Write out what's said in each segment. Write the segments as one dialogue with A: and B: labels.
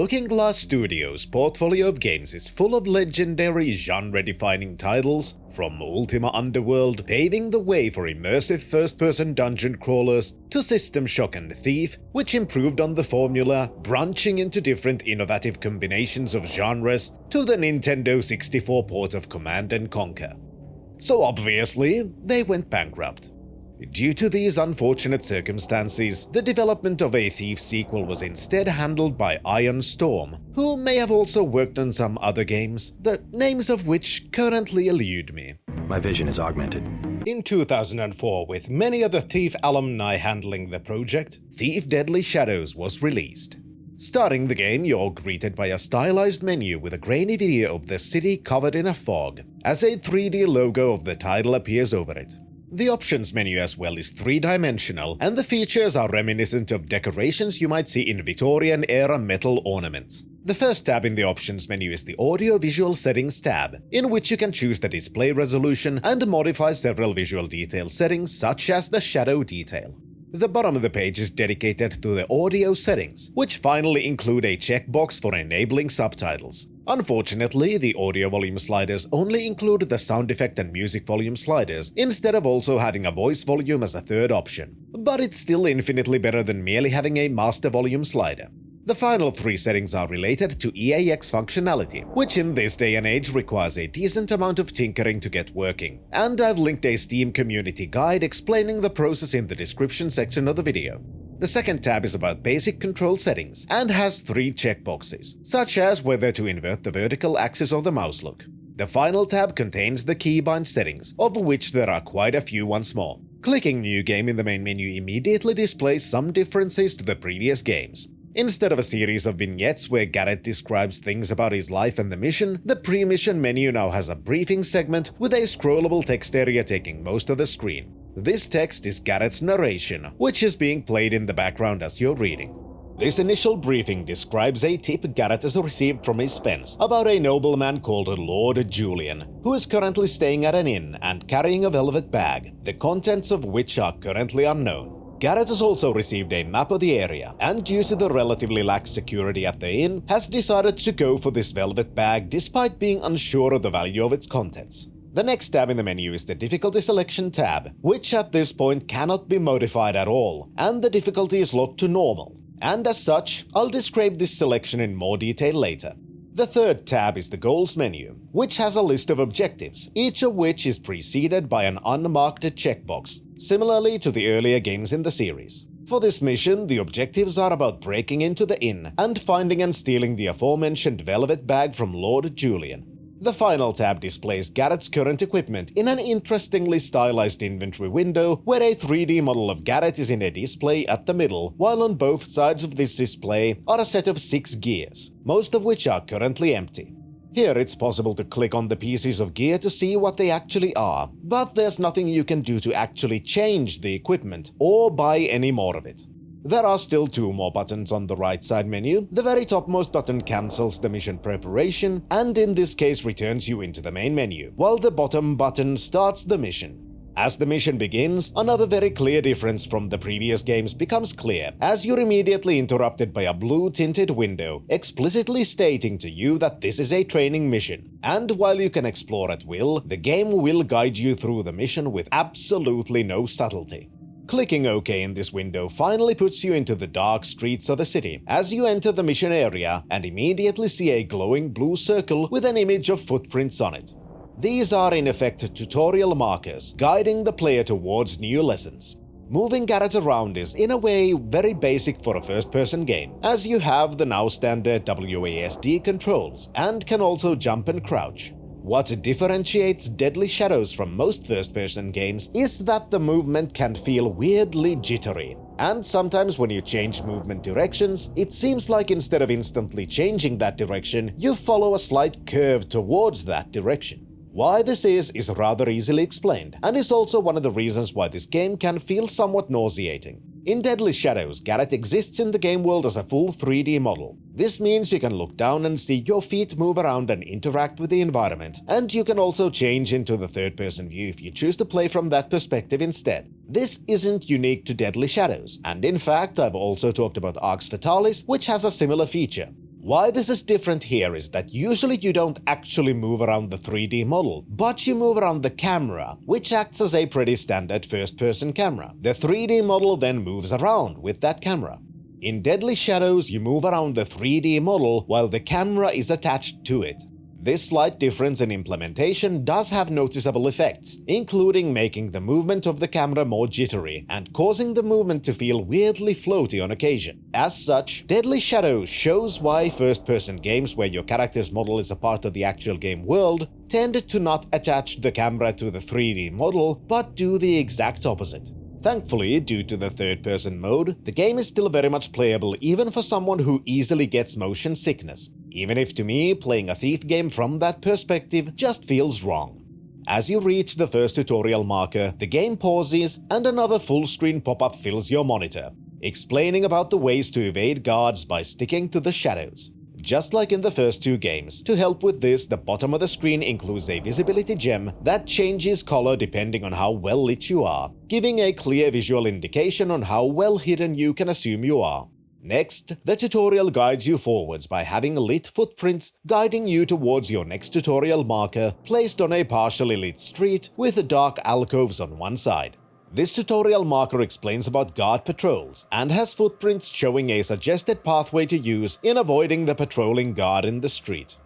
A: Looking Glass Studios' portfolio of games is full of legendary genre-defining titles, from Ultima Underworld paving the way for immersive first-person dungeon crawlers to System Shock and Thief, which improved on the formula, branching into different innovative combinations of genres, to the Nintendo 64 port of Command & Conquer. So obviously, they went bankrupt. Due to these unfortunate circumstances, the development of a Thief sequel was instead handled by Iron Storm, who may have also worked on some other games, the names of which currently elude me.
B: My vision is augmented.
A: In 2004, with many other Thief alumni handling the project, Thief Deadly Shadows was released. Starting the game, you're greeted by a stylized menu with a grainy video of the city covered in a fog, as a 3D logo of the title appears over it. The options menu as well is three-dimensional, and the features are reminiscent of decorations you might see in Victorian-era metal ornaments. The first tab in the options menu is the Audio-Visual Settings tab, in which you can choose the display resolution and modify several visual detail settings such as the shadow detail. The bottom of the page is dedicated to the audio settings, which finally include a checkbox for enabling subtitles. Unfortunately, the audio volume sliders only include the sound effect and music volume sliders, instead of also having a voice volume as a third option. But it's still infinitely better than merely having a master volume slider. The final three settings are related to EAX functionality, which in this day and age requires a decent amount of tinkering to get working, and I've linked a Steam community guide explaining the process in the description section of the video. The second tab is about basic control settings and has three checkboxes, such as whether to invert the vertical axis of the mouse look. The final tab contains the keybind settings, of which there are quite a few once more. Clicking New Game in the main menu immediately displays some differences to the previous games. Instead of a series of vignettes where Garrett describes things about his life and the mission, the pre-mission menu now has a briefing segment with a scrollable text area taking most of the screen. This text is Garrett's narration, which is being played in the background as you're reading. This initial briefing describes a tip Garrett has received from his fence about a nobleman called Lord Julian, who is currently staying at an inn and carrying a velvet bag, the contents of which are currently unknown. Garrett has also received a map of the area, and due to the relatively lax security at the inn, has decided to go for this velvet bag despite being unsure of the value of its contents. The next tab in the menu is the difficulty selection tab, which at this point cannot be modified at all, and the difficulty is locked to normal. And as such, I'll describe this selection in more detail later. The third tab is the goals menu, which has a list of objectives, each of which is preceded by an unmarked checkbox, similarly to the earlier games in the series. For this mission, the objectives are about breaking into the inn and finding and stealing the aforementioned velvet bag from Lord Julian. The final tab displays Garrett's current equipment in an interestingly stylized inventory window where a 3D model of Garrett is in a display at the middle, while on both sides of this display are a set of 6 gears, most of which are currently empty. Here it's possible to click on the pieces of gear to see what they actually are, but there's nothing you can do to actually change the equipment or buy any more of it. There are still 2 more buttons on the right side menu. The very topmost button cancels the mission preparation, and in this case returns you into the main menu, while the bottom button starts the mission. As the mission begins, another very clear difference from the previous games becomes clear, as you're immediately interrupted by a blue-tinted window, explicitly stating to you that this is a training mission. And while you can explore at will, the game will guide you through the mission with absolutely no subtlety. Clicking OK in this window finally puts you into the dark streets of the city, as you enter the mission area and immediately see a glowing blue circle with an image of footprints on it. These are in effect tutorial markers, guiding the player towards new lessons. Moving Garrett around is, in a way, very basic for a first-person game, as you have the now standard WASD controls, and can also jump and crouch. What differentiates Deadly Shadows from most first-person games is that the movement can feel weirdly jittery, and sometimes when you change movement directions, it seems like instead of instantly changing that direction, you follow a slight curve towards that direction. Why this is rather easily explained, and is also one of the reasons why this game can feel somewhat nauseating. In Deadly Shadows, Garrett exists in the game world as a full 3D model. This means you can look down and see your feet move around and interact with the environment, and you can also change into the third-person view if you choose to play from that perspective instead. This isn't unique to Deadly Shadows, and in fact I've also talked about Arx Fatalis, which has a similar feature. Why this is different here is that usually you don't actually move around the 3D model, but you move around the camera, which acts as a pretty standard first-person camera. The 3D model then moves around with that camera. In Deadly Shadows, you move around the 3D model while the camera is attached to it. This slight difference in implementation does have noticeable effects, including making the movement of the camera more jittery and causing the movement to feel weirdly floaty on occasion. As such, Deadly Shadows shows why first-person games where your character's model is a part of the actual game world tend to not attach the camera to the 3D model, but do the exact opposite. Thankfully, due to the third-person mode, the game is still very much playable even for someone who easily gets motion sickness, even if to me, playing a Thief game from that perspective just feels wrong. As you reach the first tutorial marker, the game pauses and another full-screen pop-up fills your monitor, explaining about the ways to evade guards by sticking to the shadows. Just like in the first two games, to help with this, the bottom of the screen includes a visibility gem that changes color depending on how well lit you are, giving a clear visual indication on how well hidden you can assume you are. Next, the tutorial guides you forwards by having lit footprints guiding you towards your next tutorial marker placed on a partially lit street with dark alcoves on one side. This tutorial marker explains about guard patrols and has footprints showing a suggested pathway to use in avoiding the patrolling guard in the street.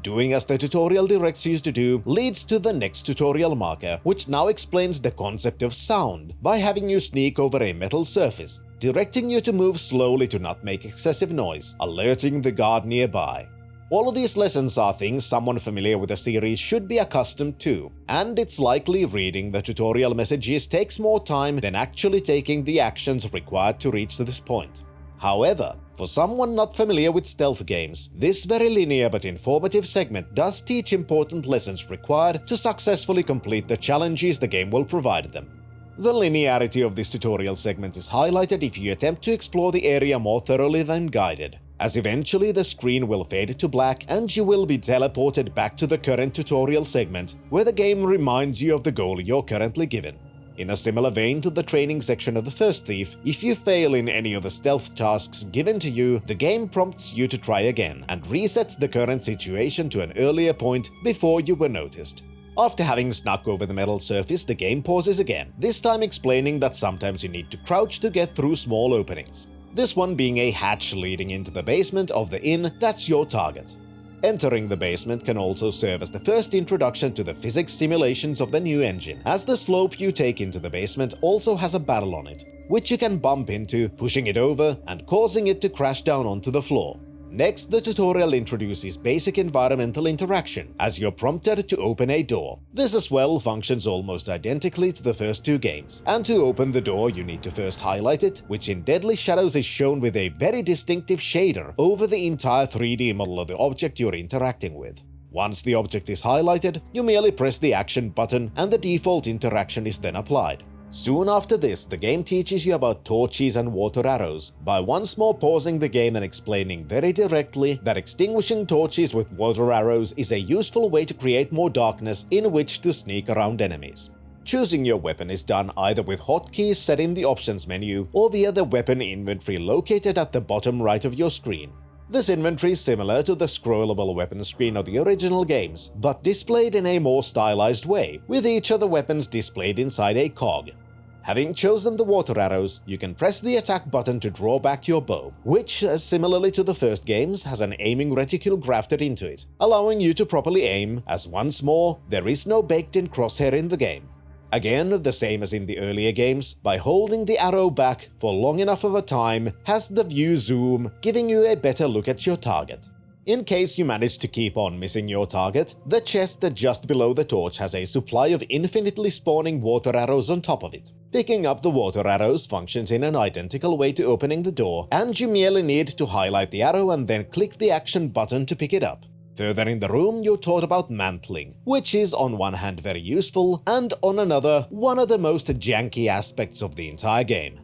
A: Doing as the tutorial directs you to do leads to the next tutorial marker, which now explains the concept of sound by having you sneak over a metal surface, directing you to move slowly to not make excessive noise, alerting the guard nearby. All of these lessons are things someone familiar with the series should be accustomed to, and it's likely reading the tutorial messages takes more time than actually taking the actions required to reach this point. However, for someone not familiar with stealth games, this very linear but informative segment does teach important lessons required to successfully complete the challenges the game will provide them. The linearity of this tutorial segment is highlighted if you attempt to explore the area more thoroughly than guided, as eventually the screen will fade to black and you will be teleported back to the current tutorial segment where the game reminds you of the goal you're currently given. In a similar vein to the training section of the first Thief, if you fail in any of the stealth tasks given to you, the game prompts you to try again and resets the current situation to an earlier point before you were noticed. After having snuck over the metal surface, the game pauses again, this time explaining that sometimes you need to crouch to get through small openings. This one being a hatch leading into the basement of the inn that's your target. Entering the basement can also serve as the first introduction to the physics simulations of the new engine, as the slope you take into the basement also has a barrel on it, which you can bump into, pushing it over and causing it to crash down onto the floor. Next, the tutorial introduces basic environmental interaction, as you're prompted to open a door. This as well functions almost identically to the first two games, and to open the door you need to first highlight it, which in Deadly Shadows is shown with a very distinctive shader over the entire 3D model of the object you're interacting with. Once the object is highlighted, you merely press the action button and the default interaction is then applied. Soon after this, the game teaches you about torches and water arrows, by once more pausing the game and explaining very directly that extinguishing torches with water arrows is a useful way to create more darkness in which to sneak around enemies. Choosing your weapon is done either with hotkeys set in the options menu or via the weapon inventory located at the bottom right of your screen. This inventory is similar to the scrollable weapon screen of the original games, but displayed in a more stylized way, with each of the weapons displayed inside a cog. Having chosen the water arrows, you can press the attack button to draw back your bow, which, similarly to the first games, has an aiming reticule grafted into it, allowing you to properly aim, as once more, there is no baked-in crosshair in the game. Again, the same as in the earlier games, by holding the arrow back for long enough of a time has the view zoom, giving you a better look at your target. In case you manage to keep on missing your target, the chest just below the torch has a supply of infinitely spawning water arrows on top of it. Picking up the water arrows functions in an identical way to opening the door, and you merely need to highlight the arrow and then click the action button to pick it up. Further in the room, you're taught about mantling, which is on one hand very useful, and on another, one of the most janky aspects of the entire game.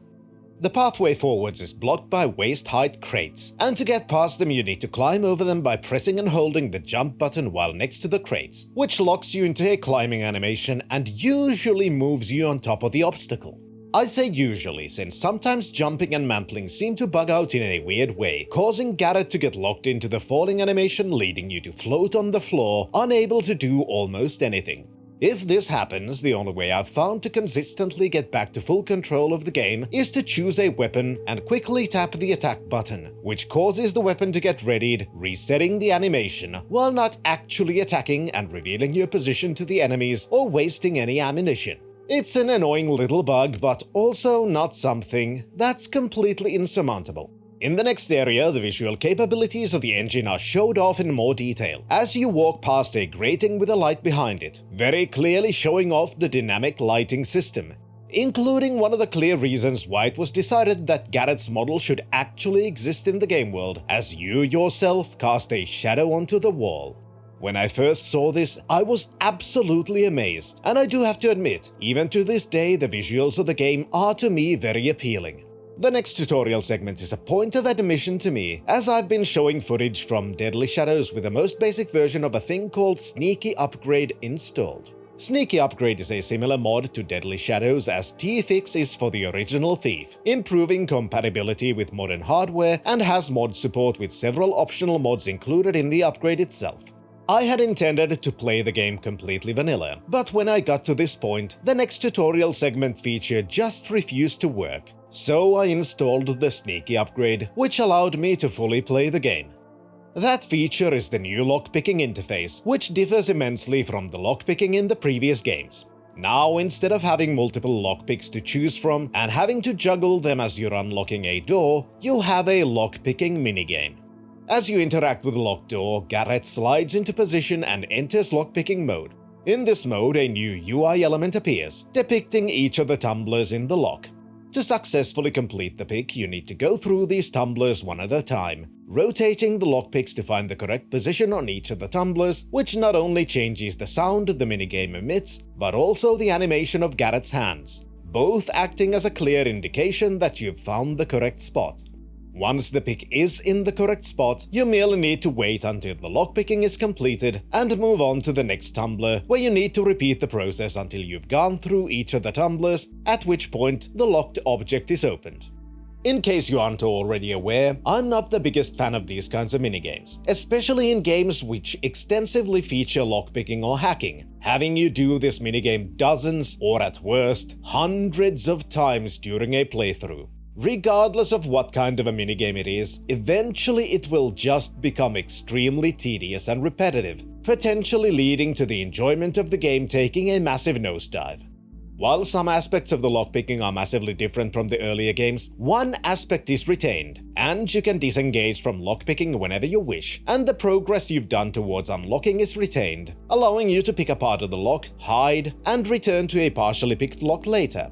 A: The pathway forwards is blocked by waist-height crates, and to get past them you need to climb over them by pressing and holding the jump button while next to the crates, which locks you into a climbing animation and usually moves you on top of the obstacle. I say usually, since sometimes jumping and mantling seem to bug out in a weird way, causing Garrett to get locked into the falling animation, leading you to float on the floor, unable to do almost anything. If this happens, the only way I've found to consistently get back to full control of the game is to choose a weapon and quickly tap the attack button, which causes the weapon to get readied, resetting the animation, while not actually attacking and revealing your position to the enemies or wasting any ammunition. It's an annoying little bug, but also not something that's completely insurmountable. In the next area, the visual capabilities of the engine are showed off in more detail, as you walk past a grating with a light behind it, very clearly showing off the dynamic lighting system, including one of the clear reasons why it was decided that Garrett's model should actually exist in the game world, as you yourself cast a shadow onto the wall. When I first saw this, I was absolutely amazed, and I do have to admit, even to this day the visuals of the game are to me very appealing. The next tutorial segment is a point of admission to me, as I've been showing footage from Deadly Shadows with the most basic version of a thing called Sneaky Upgrade installed. Sneaky Upgrade is a similar mod to Deadly Shadows as T-Fix is for the original Thief, improving compatibility with modern hardware and has mod support with several optional mods included in the upgrade itself. I had intended to play the game completely vanilla, but when I got to this point, the next tutorial segment feature just refused to work. So I installed the Sneaky Upgrade, which allowed me to fully play the game. That feature is the new lockpicking interface, which differs immensely from the lockpicking in the previous games. Now, instead of having multiple lockpicks to choose from and having to juggle them as you're unlocking a door, you have a lockpicking minigame. As you interact with the locked door, Garrett slides into position and enters lockpicking mode. In this mode, a new UI element appears, depicting each of the tumblers in the lock. To successfully complete the pick, you need to go through these tumblers one at a time, rotating the lockpicks to find the correct position on each of the tumblers, which not only changes the sound the minigame emits, but also the animation of Garrett's hands, both acting as a clear indication that you've found the correct spot. Once the pick is in the correct spot, you merely need to wait until the lockpicking is completed and move on to the next tumbler, where you need to repeat the process until you've gone through each of the tumblers, at which point the locked object is opened. In case you aren't already aware, I'm not the biggest fan of these kinds of minigames, especially in games which extensively feature lockpicking or hacking, having you do this minigame dozens or at worst hundreds of times during a playthrough. Regardless of what kind of a minigame it is, eventually it will just become extremely tedious and repetitive, potentially leading to the enjoyment of the game taking a massive nosedive. While some aspects of the lockpicking are massively different from the earlier games, one aspect is retained, and you can disengage from lockpicking whenever you wish, and the progress you've done towards unlocking is retained, allowing you to pick a part of the lock, hide, and return to a partially picked lock later.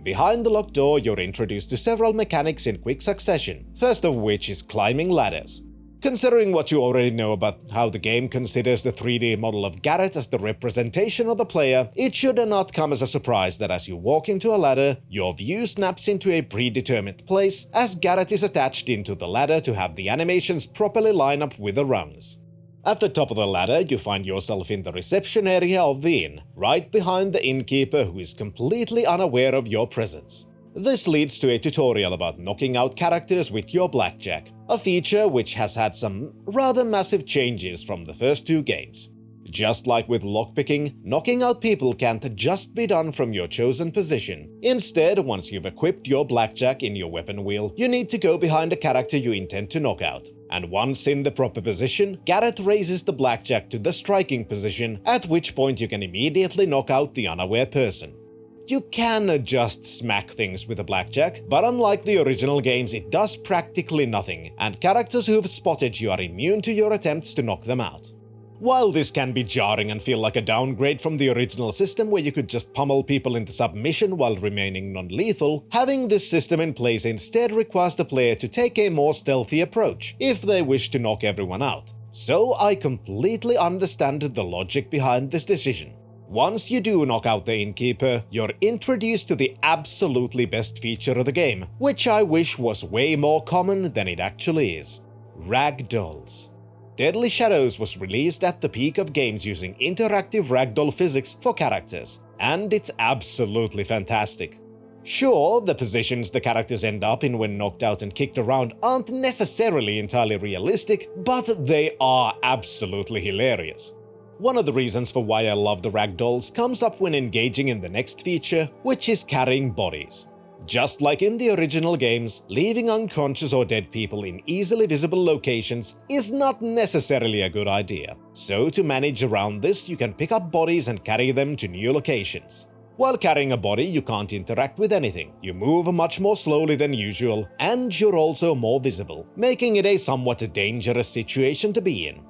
A: Behind the locked door, you're introduced to several mechanics in quick succession, first of which is climbing ladders. Considering what you already know about how the game considers the 3D model of Garrett as the representation of the player, it should not come as a surprise that as you walk into a ladder, your view snaps into a predetermined place, as Garrett is attached into the ladder to have the animations properly line up with the rungs. At the top of the ladder, you find yourself in the reception area of the inn, right behind the innkeeper who is completely unaware of your presence. This leads to a tutorial about knocking out characters with your blackjack, a feature which has had some rather massive changes from the first two games. Just like with lockpicking, knocking out people can't just be done from your chosen position. Instead, once you've equipped your blackjack in your weapon wheel, you need to go behind a character you intend to knock out. And once in the proper position, Garrett raises the blackjack to the striking position, at which point you can immediately knock out the unaware person. You can just smack things with a blackjack, but unlike the original games, it does practically nothing, and characters who've spotted you are immune to your attempts to knock them out. While this can be jarring and feel like a downgrade from the original system where you could just pummel people into submission while remaining non-lethal, having this system in place instead requires the player to take a more stealthy approach if they wish to knock everyone out. So I completely understand the logic behind this decision. Once you do knock out the innkeeper, you're introduced to the absolutely best feature of the game, which I wish was way more common than it actually is: ragdolls. Deadly Shadows was released at the peak of games using interactive ragdoll physics for characters, and it's absolutely fantastic. Sure, the positions the characters end up in when knocked out and kicked around aren't necessarily entirely realistic, but they are absolutely hilarious. One of the reasons for why I love the ragdolls comes up when engaging in the next feature, which is carrying bodies. Just like in the original games, leaving unconscious or dead people in easily visible locations is not necessarily a good idea. So to manage around this, you can pick up bodies and carry them to new locations. While carrying a body, you can't interact with anything, you move much more slowly than usual, and you're also more visible, making it a somewhat dangerous situation to be in.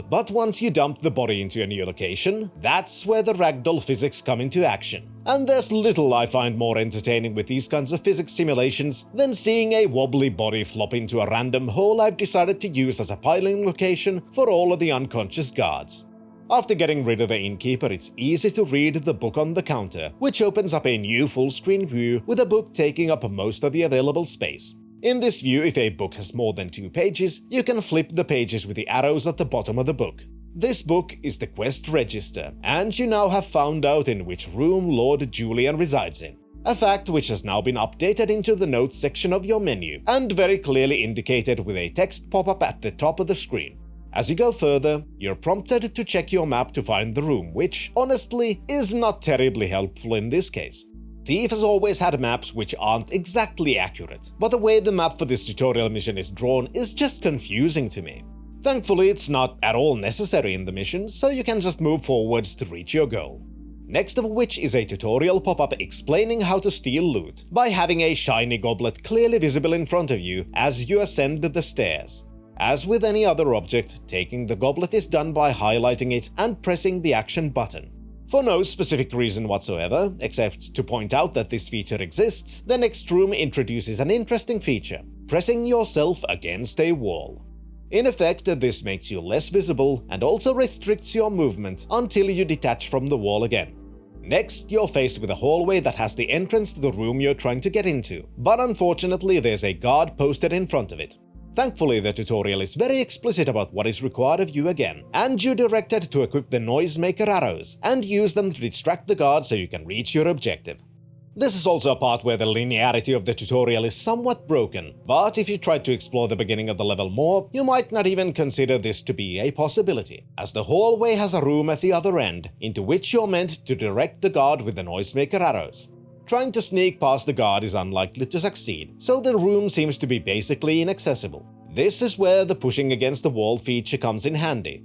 A: But once you dump the body into a new location, that's where the ragdoll physics come into action. And there's little I find more entertaining with these kinds of physics simulations than seeing a wobbly body flop into a random hole I've decided to use as a piling location for all of the unconscious guards. After getting rid of the innkeeper, it's easy to read the book on the counter, which opens up a new full-screen view with a book taking up most of the available space. In this view, if a book has more than 2 pages, you can flip the pages with the arrows at the bottom of the book. This book is the quest register, and you now have found out in which room Lord Julian resides in. A fact which has now been updated into the notes section of your menu, and very clearly indicated with a text pop-up at the top of the screen. As you go further, you're prompted to check your map to find the room, which, honestly, is not terribly helpful in this case. Thief has always had maps which aren't exactly accurate, but the way the map for this tutorial mission is drawn is just confusing to me. Thankfully, it's not at all necessary in the mission, so you can just move forwards to reach your goal. Next of which is a tutorial pop-up explaining how to steal loot, by having a shiny goblet clearly visible in front of you as you ascend the stairs. As with any other object, taking the goblet is done by highlighting it and pressing the action button. For no specific reason whatsoever, except to point out that this feature exists, the next room introduces an interesting feature: pressing yourself against a wall. In effect, this makes you less visible and also restricts your movement until you detach from the wall again. Next, you're faced with a hallway that has the entrance to the room you're trying to get into, but unfortunately there's a guard posted in front of it. Thankfully, the tutorial is very explicit about what is required of you again, and you're directed to equip the noisemaker arrows and use them to distract the guard so you can reach your objective. This is also a part where the linearity of the tutorial is somewhat broken, but if you tried to explore the beginning of the level more, you might not even consider this to be a possibility, as the hallway has a room at the other end, into which you're meant to direct the guard with the noisemaker arrows. Trying to sneak past the guard is unlikely to succeed, so the room seems to be basically inaccessible. This is where the pushing against the wall feature comes in handy,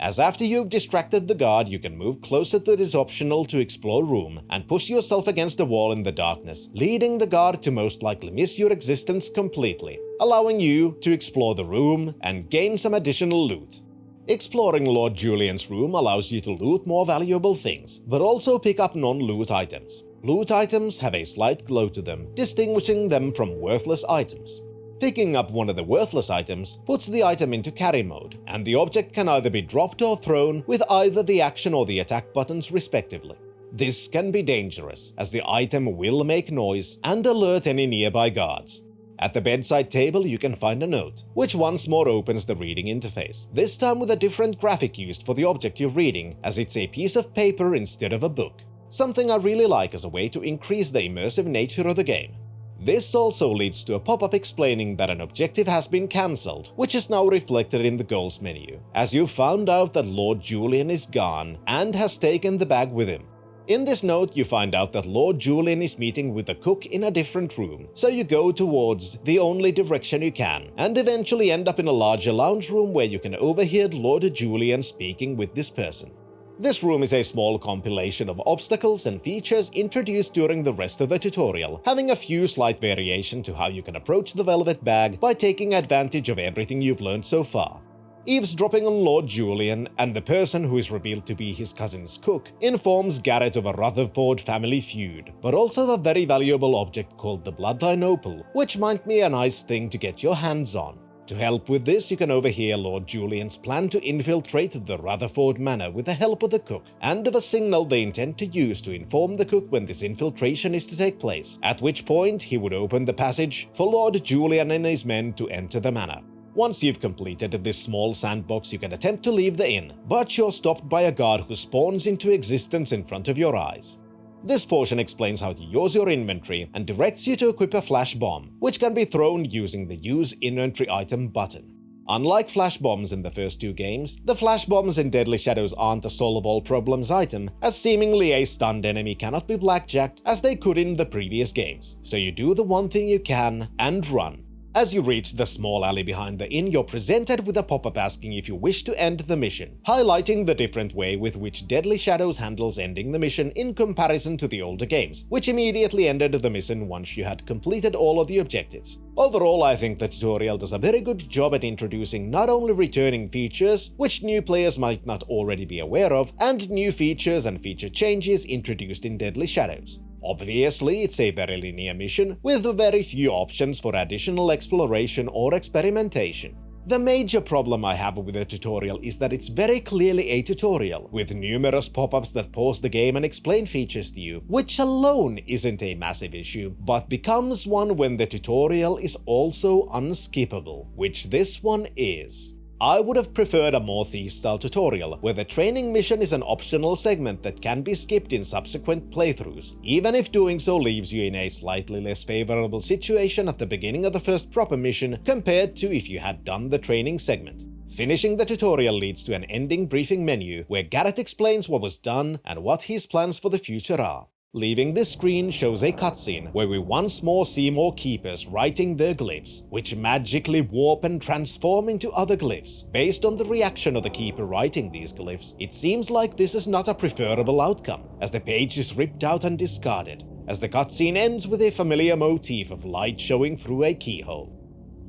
A: as after you've distracted the guard, you can move closer to this optional to explore room and push yourself against the wall in the darkness, leading the guard to most likely miss your existence completely, allowing you to explore the room and gain some additional loot. Exploring Lord Julian's room allows you to loot more valuable things, but also pick up non-loot items. Loot items have a slight glow to them, distinguishing them from worthless items. Picking up one of the worthless items puts the item into carry mode, and the object can either be dropped or thrown with either the action or the attack buttons respectively. This can be dangerous, as the item will make noise and alert any nearby guards. At the bedside table you can find a note, which once more opens the reading interface, this time with a different graphic used for the object you're reading, as it's a piece of paper instead of a book. Something I really like as a way to increase the immersive nature of the game. This also leads to a pop-up explaining that an objective has been cancelled, which is now reflected in the goals menu, as you found out that Lord Julian is gone and has taken the bag with him. In this note, you find out that Lord Julian is meeting with the cook in a different room, so you go towards the only direction you can, and eventually end up in a larger lounge room where you can overhear Lord Julian speaking with this person. This room is a small compilation of obstacles and features introduced during the rest of the tutorial, having a few slight variations to how you can approach the velvet bag by taking advantage of everything you've learned so far. Eavesdropping on Lord Julian and the person who is revealed to be his cousin's cook informs Garrett of a Rutherford family feud, but also of a very valuable object called the Bloodline Opal, which might be a nice thing to get your hands on. To help with this, you can overhear Lord Julian's plan to infiltrate the Rutherford Manor with the help of the cook, and of a signal they intend to use to inform the cook when this infiltration is to take place, at which point he would open the passage for Lord Julian and his men to enter the manor. Once you've completed this small sandbox, you can attempt to leave the inn, but you're stopped by a guard who spawns into existence in front of your eyes. This portion explains how to use your inventory and directs you to equip a flash bomb, which can be thrown using the Use Inventory Item button. Unlike flash bombs in the first two games, the flash bombs in Deadly Shadows aren't a solve all problems item, as seemingly a stunned enemy cannot be blackjacked as they could in the previous games, so you do the one thing you can and run. As you reach the small alley behind the inn, you're presented with a pop-up asking if you wish to end the mission, highlighting the different way with which Deadly Shadows handles ending the mission in comparison to the older games, which immediately ended the mission once you had completed all of the objectives. Overall, I think the tutorial does a very good job at introducing not only returning features, which new players might not already be aware of, and new features and feature changes introduced in Deadly Shadows. Obviously, it's a very linear mission, with very few options for additional exploration or experimentation. The major problem I have with the tutorial is that it's very clearly a tutorial, with numerous pop-ups that pause the game and explain features to you, which alone isn't a massive issue, but becomes one when the tutorial is also unskippable, which this one is. I would have preferred a more Thief-style tutorial, where the training mission is an optional segment that can be skipped in subsequent playthroughs, even if doing so leaves you in a slightly less favorable situation at the beginning of the first proper mission compared to if you had done the training segment. Finishing the tutorial leads to an ending briefing menu, where Garrett explains what was done and what his plans for the future are. Leaving this screen shows a cutscene where we once more see more keepers writing their glyphs, which magically warp and transform into other glyphs. Based on the reaction of the keeper writing these glyphs, it seems like this is not a preferable outcome, as the page is ripped out and discarded, as the cutscene ends with a familiar motif of light showing through a keyhole.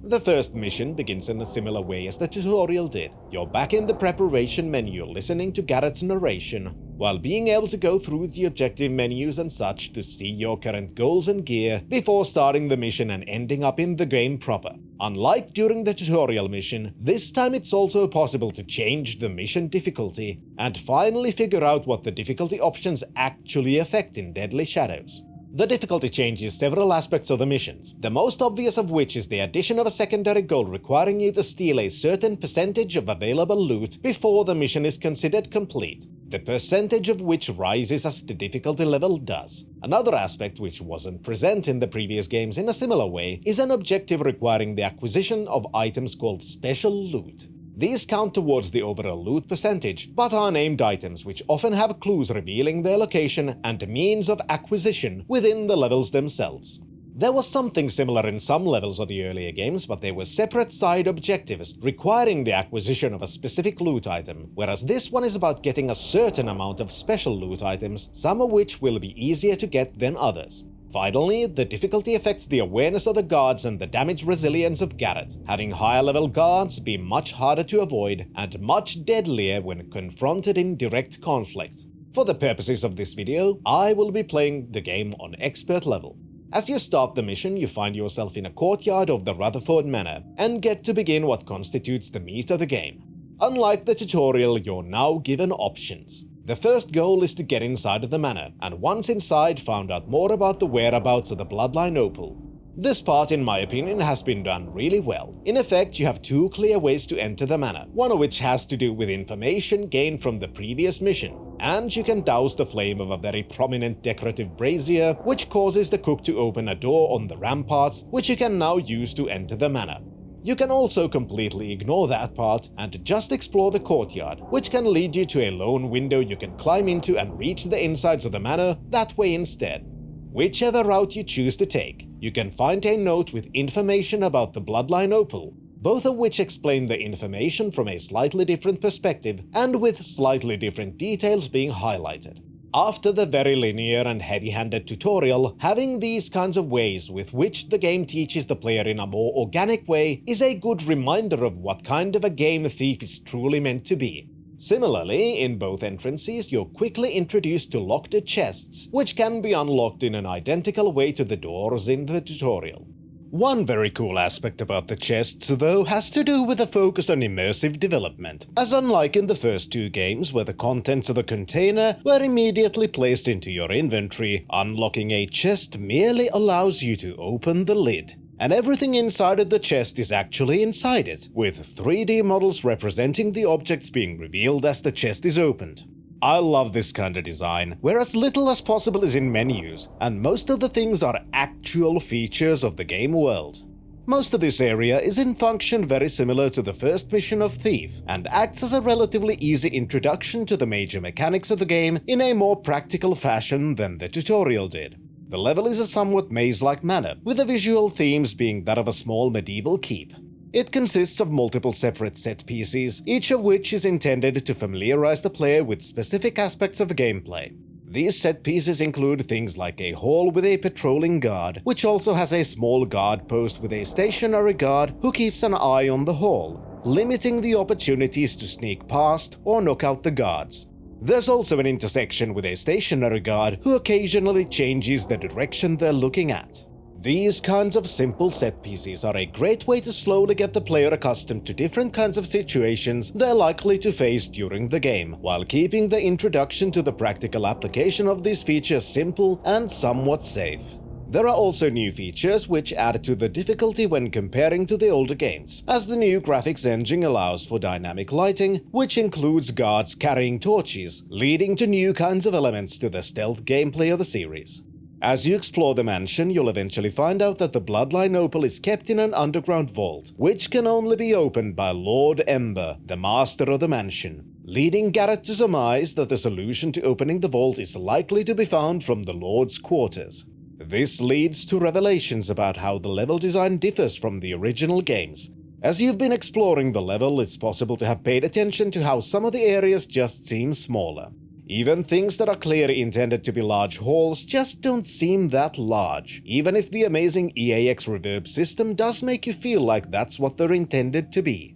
A: The first mission begins in a similar way as the tutorial did. You're back in the preparation menu listening to Garrett's narration, while being able to go through the objective menus and such to see your current goals and gear before starting the mission and ending up in the game proper. Unlike during the tutorial mission, this time it's also possible to change the mission difficulty and finally figure out what the difficulty options actually affect in Deadly Shadows. The difficulty changes several aspects of the missions, the most obvious of which is the addition of a secondary goal requiring you to steal a certain percentage of available loot before the mission is considered complete, the percentage of which rises as the difficulty level does. Another aspect which wasn't present in the previous games in a similar way is an objective requiring the acquisition of items called special loot. These count towards the overall loot percentage, but are named items which often have clues revealing their location and means of acquisition within the levels themselves. There was something similar in some levels of the earlier games, but they were separate side objectives requiring the acquisition of a specific loot item, whereas this one is about getting a certain amount of special loot items, some of which will be easier to get than others. Finally, the difficulty affects the awareness of the guards and the damage resilience of Garrett, having higher level guards be much harder to avoid and much deadlier when confronted in direct conflict. For the purposes of this video, I will be playing the game on expert level. As you start the mission, you find yourself in a courtyard of the Rutherford Manor, and get to begin what constitutes the meat of the game. Unlike the tutorial, you're now given options. The first goal is to get inside of the manor, and once inside, find out more about the whereabouts of the Bloodline Opal. This part, in my opinion, has been done really well. In effect, you have two clear ways to enter the manor, one of which has to do with information gained from the previous mission, and you can douse the flame of a very prominent decorative brazier, which causes the cook to open a door on the ramparts, which you can now use to enter the manor. You can also completely ignore that part and just explore the courtyard, which can lead you to a lone window you can climb into and reach the insides of the manor that way instead. Whichever route you choose to take, you can find a note with information about the Bloodline Opal, both of which explain the information from a slightly different perspective and with slightly different details being highlighted. After the very linear and heavy-handed tutorial, having these kinds of ways with which the game teaches the player in a more organic way is a good reminder of what kind of a game Thief is truly meant to be. Similarly, in both entrances, you're quickly introduced to locked chests, which can be unlocked in an identical way to the doors in the tutorial. One very cool aspect about the chests, though, has to do with the focus on immersive development, as unlike in the first two games where the contents of the container were immediately placed into your inventory, unlocking a chest merely allows you to open the lid. And everything inside of the chest is actually inside it, with 3D models representing the objects being revealed as the chest is opened. I love this kind of design, where as little as possible is in menus, and most of the things are actual features of the game world. Most of this area is in function very similar to the first mission of Thief, and acts as a relatively easy introduction to the major mechanics of the game in a more practical fashion than the tutorial did. The level is a somewhat maze-like manner, with the visual themes being that of a small medieval keep. It consists of multiple separate set pieces, each of which is intended to familiarize the player with specific aspects of gameplay. These set pieces include things like a hall with a patrolling guard, which also has a small guard post with a stationary guard who keeps an eye on the hall, limiting the opportunities to sneak past or knock out the guards. There's also an intersection with a stationary guard who occasionally changes the direction they're looking at. These kinds of simple set pieces are a great way to slowly get the player accustomed to different kinds of situations they're likely to face during the game, while keeping the introduction to the practical application of these features simple and somewhat safe. There are also new features which add to the difficulty when comparing to the older games, as the new graphics engine allows for dynamic lighting, which includes guards carrying torches, leading to new kinds of elements to the stealth gameplay of the series. As you explore the mansion, you'll eventually find out that the Bloodline Opal is kept in an underground vault, which can only be opened by Lord Ember, the master of the mansion, leading Garrett to surmise that the solution to opening the vault is likely to be found from the Lord's quarters. This leads to revelations about how the level design differs from the original games. As you've been exploring the level, it's possible to have paid attention to how some of the areas just seem smaller. Even things that are clearly intended to be large halls just don't seem that large, even if the amazing EAX reverb system does make you feel like that's what they're intended to be.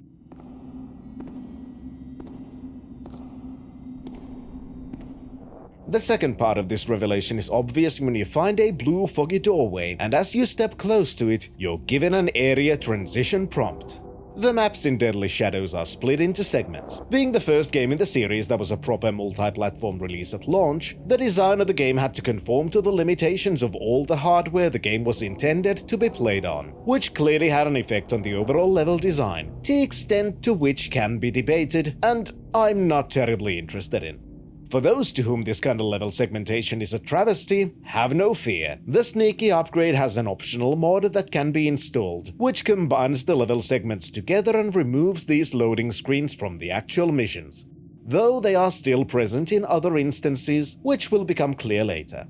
A: The second part of this revelation is obvious when you find a blue foggy doorway, and as you step close to it, you're given an area transition prompt. The maps in Deadly Shadows are split into segments. Being the first game in the series that was a proper multi-platform release at launch, the design of the game had to conform to the limitations of all the hardware the game was intended to be played on, which clearly had an effect on the overall level design, the extent to which can be debated, and I'm not terribly interested in. For those to whom this kind of level segmentation is a travesty, have no fear. The sneaky upgrade has an optional mod that can be installed, which combines the level segments together and removes these loading screens from the actual missions, though they are still present in other instances, which will become clear later.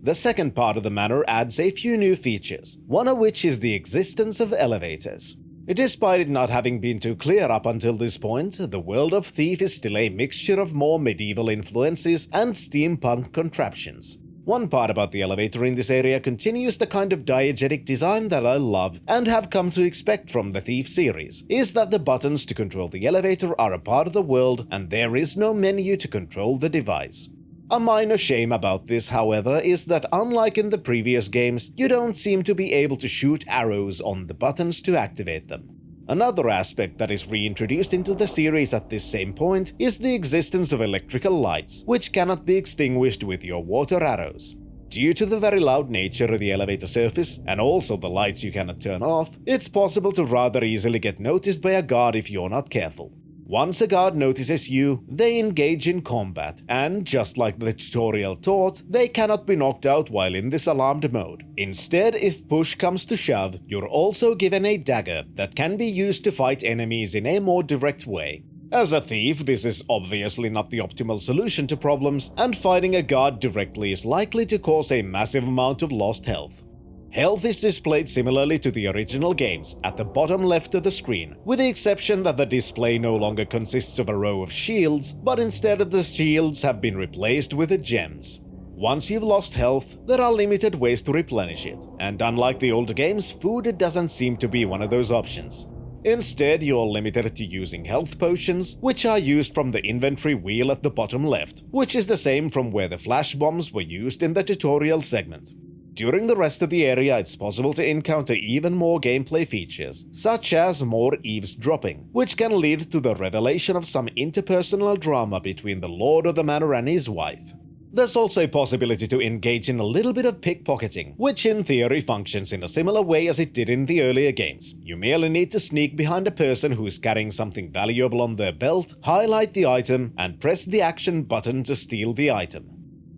A: The second part of the manor adds a few new features, one of which is the existence of elevators. Despite it not having been too clear up until this point, the world of Thief is still a mixture of more medieval influences and steampunk contraptions. One part about the elevator in this area continues the kind of diegetic design that I love and have come to expect from the Thief series, is that the buttons to control the elevator are a part of the world and there is no menu to control the device. A minor shame about this, however, is that unlike in the previous games, you don't seem to be able to shoot arrows on the buttons to activate them. Another aspect that is reintroduced into the series at this same point is the existence of electrical lights, which cannot be extinguished with your water arrows. Due to the very loud nature of the elevator surface, and also the lights you cannot turn off, it's possible to rather easily get noticed by a guard if you're not careful. Once a guard notices you, they engage in combat, and just like the tutorial taught, they cannot be knocked out while in this alarmed mode. Instead, if push comes to shove, you're also given a dagger that can be used to fight enemies in a more direct way. As a thief, this is obviously not the optimal solution to problems, and fighting a guard directly is likely to cause a massive amount of lost health. Health is displayed similarly to the original games, at the bottom left of the screen, with the exception that the display no longer consists of a row of shields, but instead the shields have been replaced with gems. Once you've lost health, there are limited ways to replenish it, and unlike the older games, food doesn't seem to be one of those options. Instead, you're limited to using health potions, which are used from the inventory wheel at the bottom left, which is the same from where the flash bombs were used in the tutorial segment. During the rest of the area, it's possible to encounter even more gameplay features, such as more eavesdropping, which can lead to the revelation of some interpersonal drama between the Lord of the Manor and his wife. There's also a possibility to engage in a little bit of pickpocketing, which in theory functions in a similar way as it did in the earlier games. You merely need to sneak behind a person who is carrying something valuable on their belt, highlight the item, and press the action button to steal the item.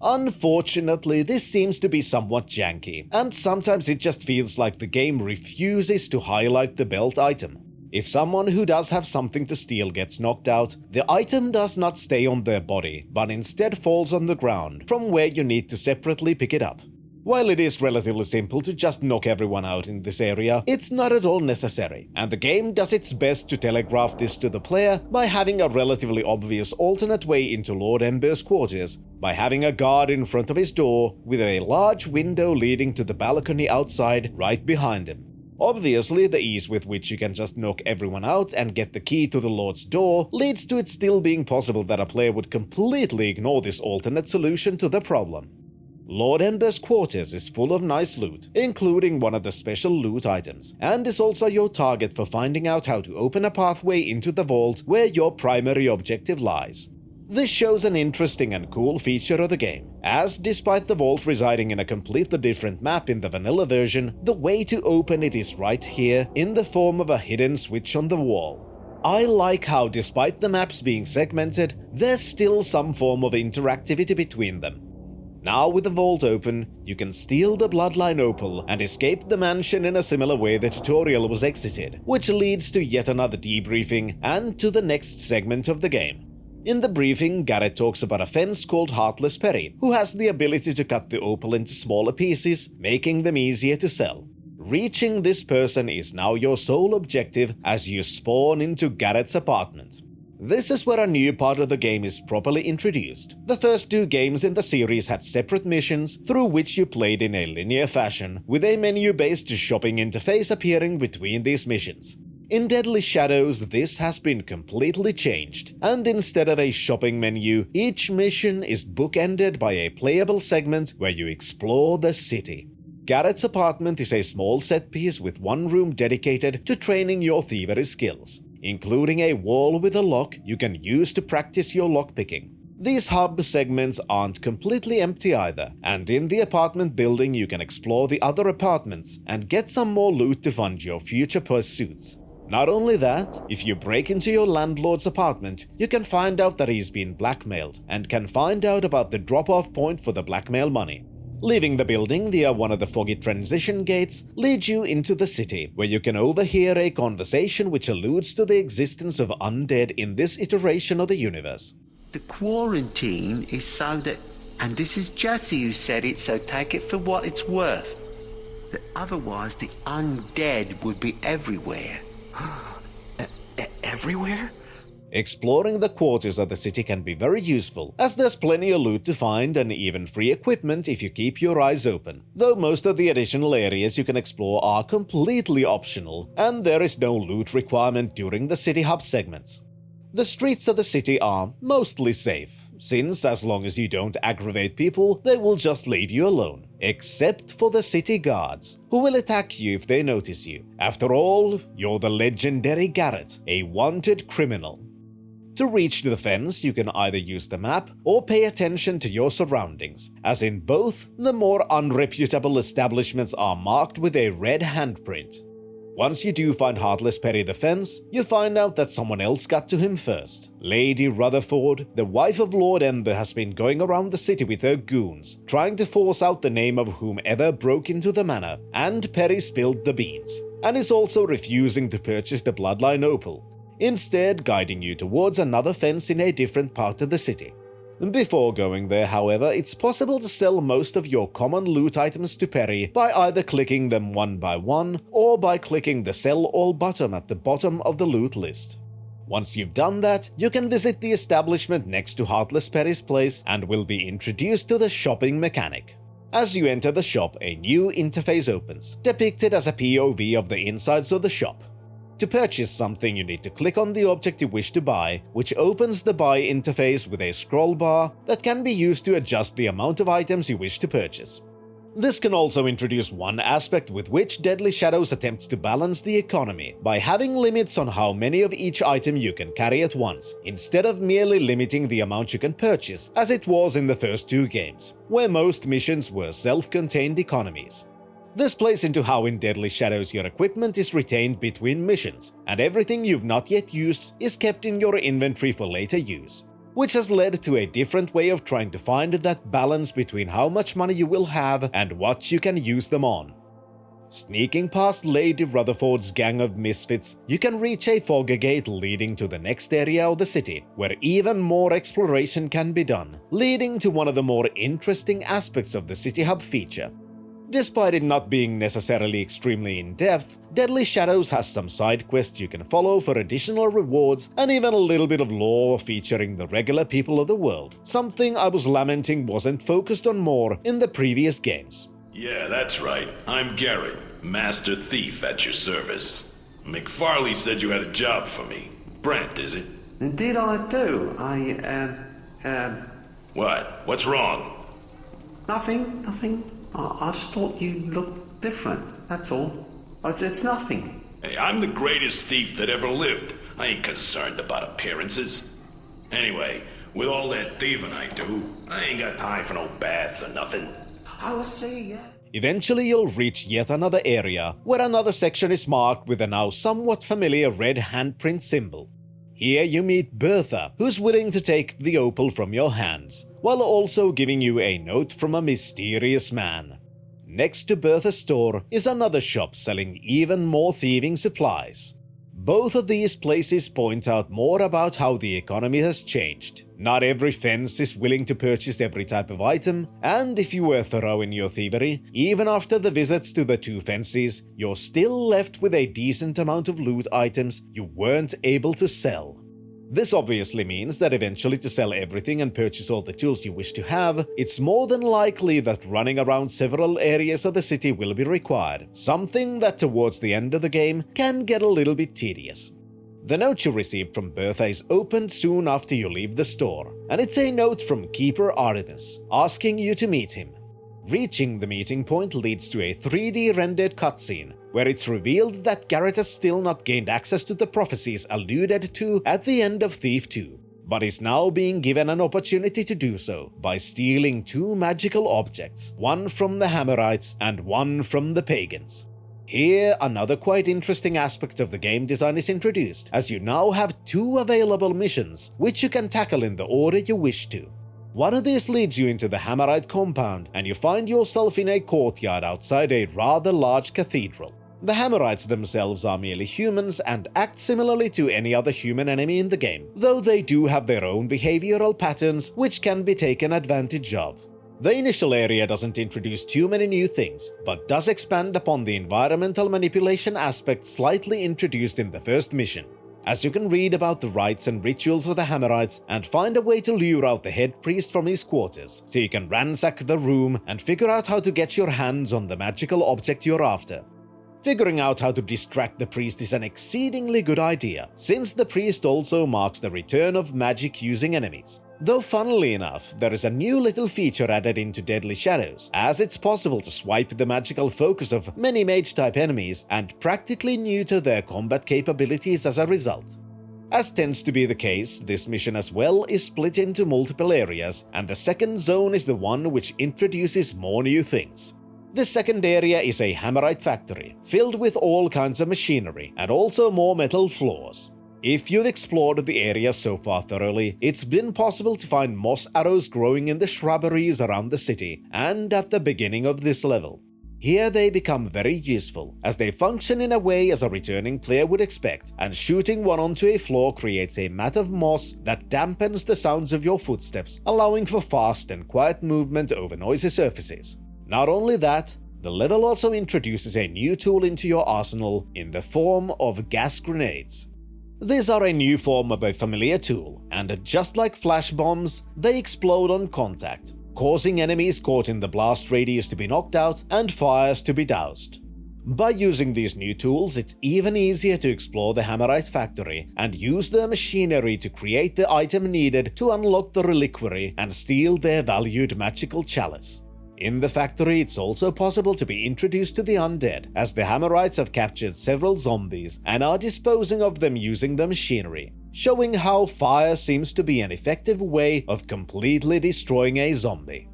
A: Unfortunately, this seems to be somewhat janky, and sometimes it just feels like the game refuses to highlight the belt item. If someone who does have something to steal gets knocked out, the item does not stay on their body, but instead falls on the ground, from where you need to separately pick it up. While it is relatively simple to just knock everyone out in this area, it's not at all necessary, and the game does its best to telegraph this to the player by having a relatively obvious alternate way into Lord Ember's quarters, by having a guard in front of his door with a large window leading to the balcony outside right behind him. Obviously, the ease with which you can just knock everyone out and get the key to the Lord's door leads to it still being possible that a player would completely ignore this alternate solution to the problem. Lord Ember's quarters is full of nice loot, including one of the special loot items, and is also your target for finding out how to open a pathway into the vault where your primary objective lies. This shows an interesting and cool feature of the game, as despite the vault residing in a completely different map in the vanilla version, the way to open it is right here in the form of a hidden switch on the wall. I like how despite the maps being segmented, there's still some form of interactivity between them. Now with the vault open, you can steal the Bloodline Opal and escape the mansion in a similar way the tutorial was exited, which leads to yet another debriefing and to the next segment of the game. In the briefing, Garrett talks about a fence called Heartless Perry, who has the ability to cut the opal into smaller pieces, making them easier to sell. Reaching this person is now your sole objective as you spawn into Garrett's apartment. This is where a new part of the game is properly introduced. The first two games in the series had separate missions through which you played in a linear fashion, with a menu-based shopping interface appearing between these missions. In Deadly Shadows, this has been completely changed, and instead of a shopping menu, each mission is bookended by a playable segment where you explore the city. Garrett's apartment is a small set piece with one room dedicated to training your thievery skills, including a wall with a lock you can use to practice your lockpicking. These hub segments aren't completely empty either, and in the apartment building you can explore the other apartments and get some more loot to fund your future pursuits. Not only that, if you break into your landlord's apartment, you can find out that he's been blackmailed and can find out about the drop-off point for the blackmail money. Leaving the building via one of the foggy transition gates leads you into the city, where you can overhear a conversation which alludes to the existence of undead in this iteration of the universe.
B: The quarantine is so that, and this is Jesse who said it, so take it for what it's worth, that otherwise the undead would be everywhere.
C: Everywhere?
A: Exploring the quarters of the city can be very useful, as there's plenty of loot to find and even free equipment if you keep your eyes open, though most of the additional areas you can explore are completely optional, and there is no loot requirement during the city hub segments. The streets of the city are mostly safe, since as long as you don't aggravate people, they will just leave you alone. Except for the city guards, who will attack you if they notice you. After all, you're the legendary Garrett, a wanted criminal. To reach the fence, you can either use the map or pay attention to your surroundings, as in both, the more unreputable establishments are marked with a red handprint. Once you do find Heartless Perry the fence, you find out that someone else got to him first. Lady Rutherford, the wife of Lord Ember, has been going around the city with her goons, trying to force out the name of whomever broke into the manor, and Perry spilled the beans, and is also refusing to purchase the Bloodline Opal, instead guiding you towards another fence in a different part of the city. Before going there, however, it's possible to sell most of your common loot items to Perry by either clicking them one by one or by clicking the Sell All button at the bottom of the loot list. Once you've done that, you can visit the establishment next to Heartless Perry's place and will be introduced to the shopping mechanic. As you enter the shop, a new interface opens, depicted as a POV of the insides of the shop. To purchase something, you need to click on the object you wish to buy, which opens the buy interface with a scroll bar that can be used to adjust the amount of items you wish to purchase. This can also introduce one aspect with which Deadly Shadows attempts to balance the economy by having limits on how many of each item you can carry at once, instead of merely limiting the amount you can purchase, as it was in the first two games, where most missions were self-contained economies. This plays into how in Deadly Shadows your equipment is retained between missions, and everything you've not yet used is kept in your inventory for later use, which has led to a different way of trying to find that balance between how much money you will have and what you can use them on. Sneaking past Lady Rutherford's gang of misfits, you can reach a fogger gate leading to the next area of the city, where even more exploration can be done, leading to one of the more interesting aspects of the City Hub feature. Despite it not being necessarily extremely in-depth, Deadly Shadows has some side quests you can follow for additional rewards and even a little bit of lore featuring the regular people of the world, something I was lamenting wasn't focused on more in the previous games.
C: Yeah, that's right. I'm Garrett, Master Thief at your service. McFarley said you had a job for me. Brent, is it?
B: Indeed I do.
C: What? What's wrong?
B: Nothing. I just thought you looked different, that's all. It's nothing.
C: Hey, I'm the greatest thief that ever lived. I ain't concerned about appearances. Anyway, with all that thieving I do, I ain't got time for no baths or nothing.
B: Oh, I see, yeah.
A: Eventually you'll reach yet another area, where another section is marked with a now somewhat familiar red handprint symbol. Here you meet Bertha, who's willing to take the opal from your hands, while also giving you a note from a mysterious man. Next to Bertha's store is another shop selling even more thieving supplies. Both of these places point out more about how the economy has changed. Not every fence is willing to purchase every type of item, and if you were thorough in your thievery, even after the visits to the two fences, you're still left with a decent amount of loot items you weren't able to sell. This obviously means that eventually to sell everything and purchase all the tools you wish to have, it's more than likely that running around several areas of the city will be required, something that towards the end of the game can get a little bit tedious. The note you received from Bertha is opened soon after you leave the store, and it's a note from Keeper Artemis, asking you to meet him. Reaching the meeting point leads to a 3D rendered cutscene, where it's revealed that Garrett has still not gained access to the prophecies alluded to at the end of Thief 2, but is now being given an opportunity to do so by stealing two magical objects, one from the Hammerites and one from the Pagans. Here, another quite interesting aspect of the game design is introduced, as you now have two available missions, which you can tackle in the order you wish to. One of these leads you into the Hammerite compound, and you find yourself in a courtyard outside a rather large cathedral. The Hammerites themselves are merely humans and act similarly to any other human enemy in the game, though they do have their own behavioral patterns which can be taken advantage of. The initial area doesn't introduce too many new things, but does expand upon the environmental manipulation aspect slightly introduced in the first mission, as you can read about the rites and rituals of the Hammerites and find a way to lure out the head priest from his quarters, so you can ransack the room and figure out how to get your hands on the magical object you're after. Figuring out how to distract the priest is an exceedingly good idea, since the priest also marks the return of magic-using enemies. Though funnily enough, there is a new little feature added into Deadly Shadows, as it's possible to swipe the magical focus of many mage-type enemies and practically neuter their combat capabilities as a result. As tends to be the case, this mission as well is split into multiple areas, and the second zone is the one which introduces more new things. This second area is a Hammerite factory, filled with all kinds of machinery, and also more metal floors. If you've explored the area so far thoroughly, it's been possible to find moss arrows growing in the shrubberies around the city and at the beginning of this level. Here they become very useful, as they function in a way as a returning player would expect, and shooting one onto a floor creates a mat of moss that dampens the sounds of your footsteps, allowing for fast and quiet movement over noisy surfaces. Not only that, the level also introduces a new tool into your arsenal in the form of gas grenades. These are a new form of a familiar tool, and just like flash bombs, they explode on contact, causing enemies caught in the blast radius to be knocked out and fires to be doused. By using these new tools, it's even easier to explore the Hammerite factory and use their machinery to create the item needed to unlock the reliquary and steal their valued magical chalice. In the factory, it's also possible to be introduced to the undead, as the Hammerites have captured several zombies and are disposing of them using the machinery, showing how fire seems to be an effective way of completely destroying a zombie.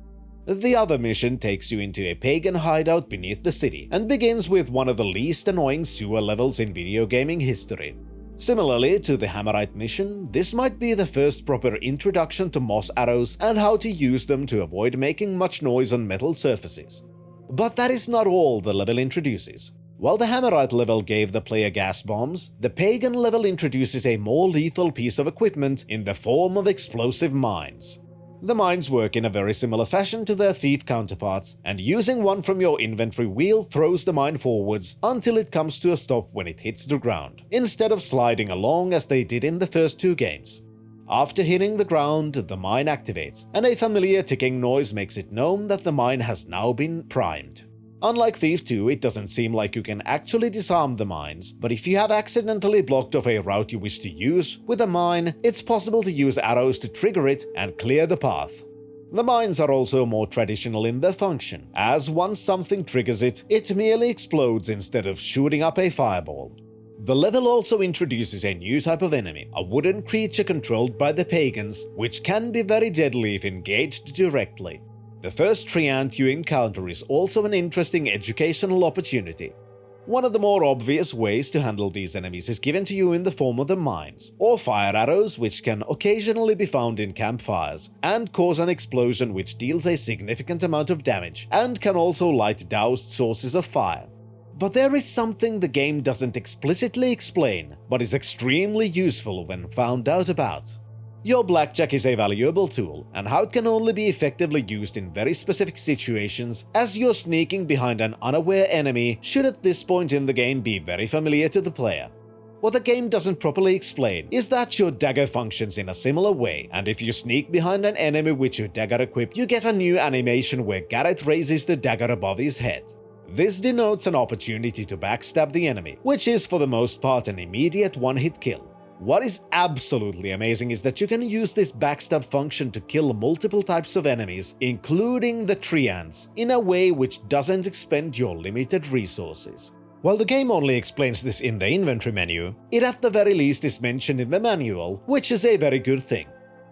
A: The other mission takes you into a pagan hideout beneath the city and begins with one of the least annoying sewer levels in video gaming history. Similarly to the Hammerite mission, this might be the first proper introduction to moss arrows and how to use them to avoid making much noise on metal surfaces. But that is not all the level introduces. While the Hammerite level gave the player gas bombs, the pagan level introduces a more lethal piece of equipment in the form of explosive mines. The mines work in a very similar fashion to their thief counterparts, and using one from your inventory wheel throws the mine forwards until it comes to a stop when it hits the ground, instead of sliding along as they did in the first two games. After hitting the ground, the mine activates, and a familiar ticking noise makes it known that the mine has now been primed. Unlike Thief 2, it doesn't seem like you can actually disarm the mines, but if you have accidentally blocked off a route you wish to use with a mine, it's possible to use arrows to trigger it and clear the path. The mines are also more traditional in their function, as once something triggers it, it merely explodes instead of shooting up a fireball. The level also introduces a new type of enemy, a wooden creature controlled by the pagans, which can be very deadly if engaged directly. The first treant you encounter is also an interesting educational opportunity. One of the more obvious ways to handle these enemies is given to you in the form of the mines, or fire arrows, which can occasionally be found in campfires, and cause an explosion which deals a significant amount of damage, and can also light doused sources of fire. But there is something the game doesn't explicitly explain, but is extremely useful when found out about. Your blackjack is a valuable tool, and how it can only be effectively used in very specific situations, as you're sneaking behind an unaware enemy should at this point in the game be very familiar to the player. What the game doesn't properly explain is that your dagger functions in a similar way, and if you sneak behind an enemy with your dagger equipped, you get a new animation where Garrett raises the dagger above his head. This denotes an opportunity to backstab the enemy, which is for the most part an immediate one-hit kill. What is absolutely amazing is that you can use this backstab function to kill multiple types of enemies, including the treants, in a way which doesn't expend your limited resources. While the game only explains this in the inventory menu, it at the very least is mentioned in the manual, which is a very good thing.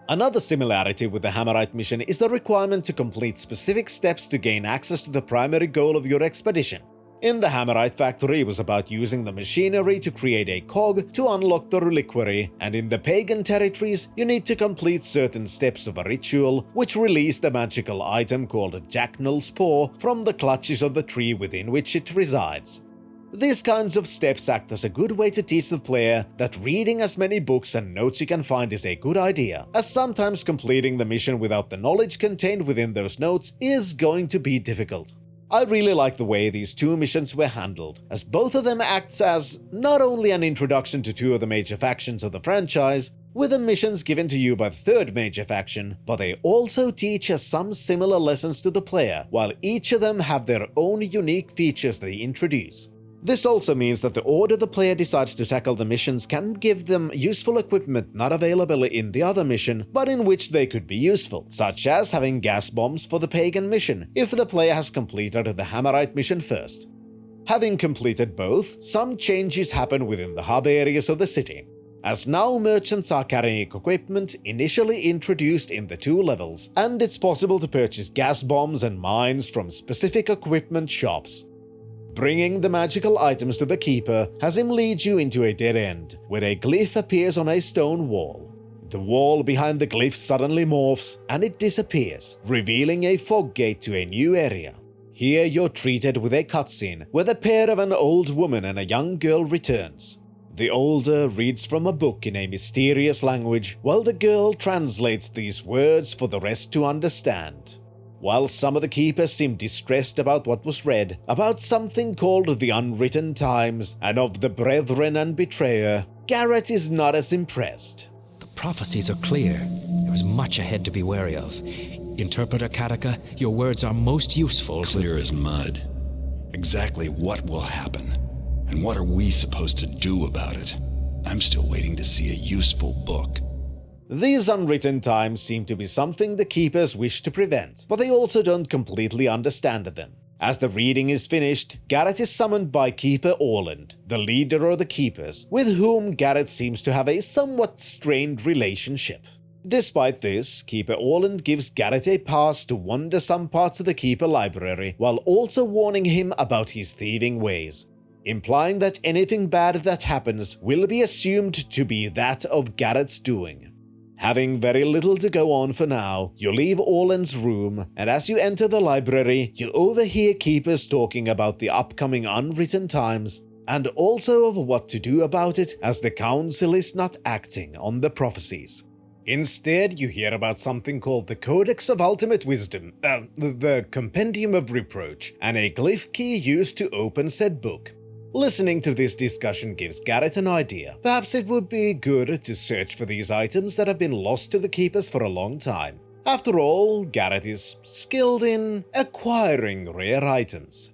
A: Another similarity with the Hammerite mission is the requirement to complete specific steps to gain access to the primary goal of your expedition. In the Hammerite factory, it was about using the machinery to create a cog to unlock the reliquary, and in the pagan territories, you need to complete certain steps of a ritual which release the magical item called a Jacknal's Paw from the clutches of the tree within which it resides. These kinds of steps act as a good way to teach the player that reading as many books and notes you can find is a good idea, as sometimes completing the mission without the knowledge contained within those notes is going to be difficult. I really like the way these two missions were handled, as both of them act as not only an introduction to two of the major factions of the franchise, with the missions given to you by the third major faction, but they also teach us some similar lessons to the player, while each of them have their own unique features they introduce. This also means that the order the player decides to tackle the missions can give them useful equipment not available in the other mission, but in which they could be useful, such as having gas bombs for the pagan mission, if the player has completed the Hammerite mission first. Having completed both, some changes happen within the hub areas of the city, as now merchants are carrying equipment initially introduced in the two levels, and it's possible to purchase gas bombs and mines from specific equipment shops. Bringing the magical items to the keeper has him lead you into a dead end, where a glyph appears on a stone wall. The wall behind the glyph suddenly morphs, and it disappears, revealing a fog gate to a new area. Here you're treated with a cutscene, where the pair of an old woman and a young girl returns. The older reads from a book in a mysterious language, while the girl translates these words for the rest to understand. While some of the keepers seem distressed about what was read, about something called the Unwritten Times, and of the Brethren and Betrayer, Garrett is not as impressed.
D: The prophecies are clear. There is much ahead to be wary of. Interpreter Kataka, your words are most useful to—
E: Clear as mud. Exactly what will happen, and what are we supposed to do about it? I'm still waiting to see a useful book.
A: These unwritten times seem to be something the Keepers wish to prevent, but they also don't completely understand them. As the reading is finished, Garrett is summoned by Keeper Orland, the leader of the Keepers, with whom Garrett seems to have a somewhat strained relationship. Despite this, Keeper Orland gives Garrett a pass to wander some parts of the Keeper library, while also warning him about his thieving ways, implying that anything bad that happens will be assumed to be that of Garrett's doing. Having very little to go on for now, you leave Orland's room, and as you enter the library, you overhear Keepers talking about the upcoming unwritten times, and also of what to do about it as the Council is not acting on the prophecies. Instead, you hear about something called the Codex of Ultimate Wisdom, the Compendium of Reproach, and a glyph key used to open said book. Listening to this discussion gives Garrett an idea. Perhaps it would be good to search for these items that have been lost to the Keepers for a long time. After all, Garrett is skilled in acquiring rare items.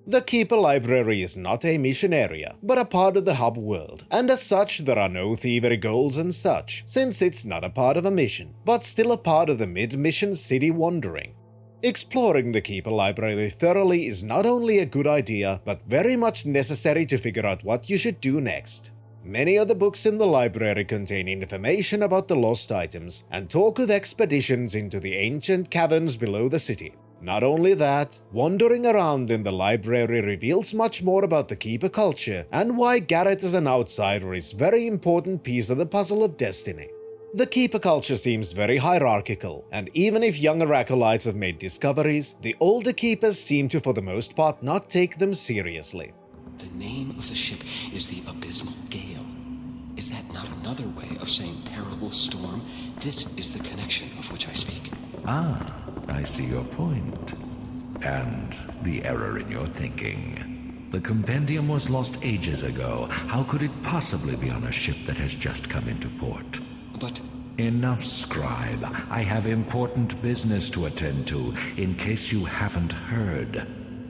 A: The Keeper Library is not a mission area, but a part of the hub world, and as such there are no thievery goals and such, since it's not a part of a mission, but still a part of the mid-mission city wandering. Exploring the Keeper Library thoroughly is not only a good idea, but very much necessary to figure out what you should do next. Many of the books in the library contain information about the lost items and talk of expeditions into the ancient caverns below the city. Not only that, wandering around in the library reveals much more about the Keeper culture and why Garrett as an outsider is a very important piece of the puzzle of destiny. The Keeper culture seems very hierarchical, and even if younger acolytes have made discoveries, the older Keepers seem to for the most part not take them seriously.
F: The name of the ship is the Abysmal Gale. Is that not another way of saying terrible storm? This is the connection of which I speak.
G: Ah, I see your point. And the error in your thinking. The compendium was lost ages ago. How could it possibly be on a ship that has just come into port?
F: But...
G: Enough, scribe. I have important business to attend to, in case you haven't heard.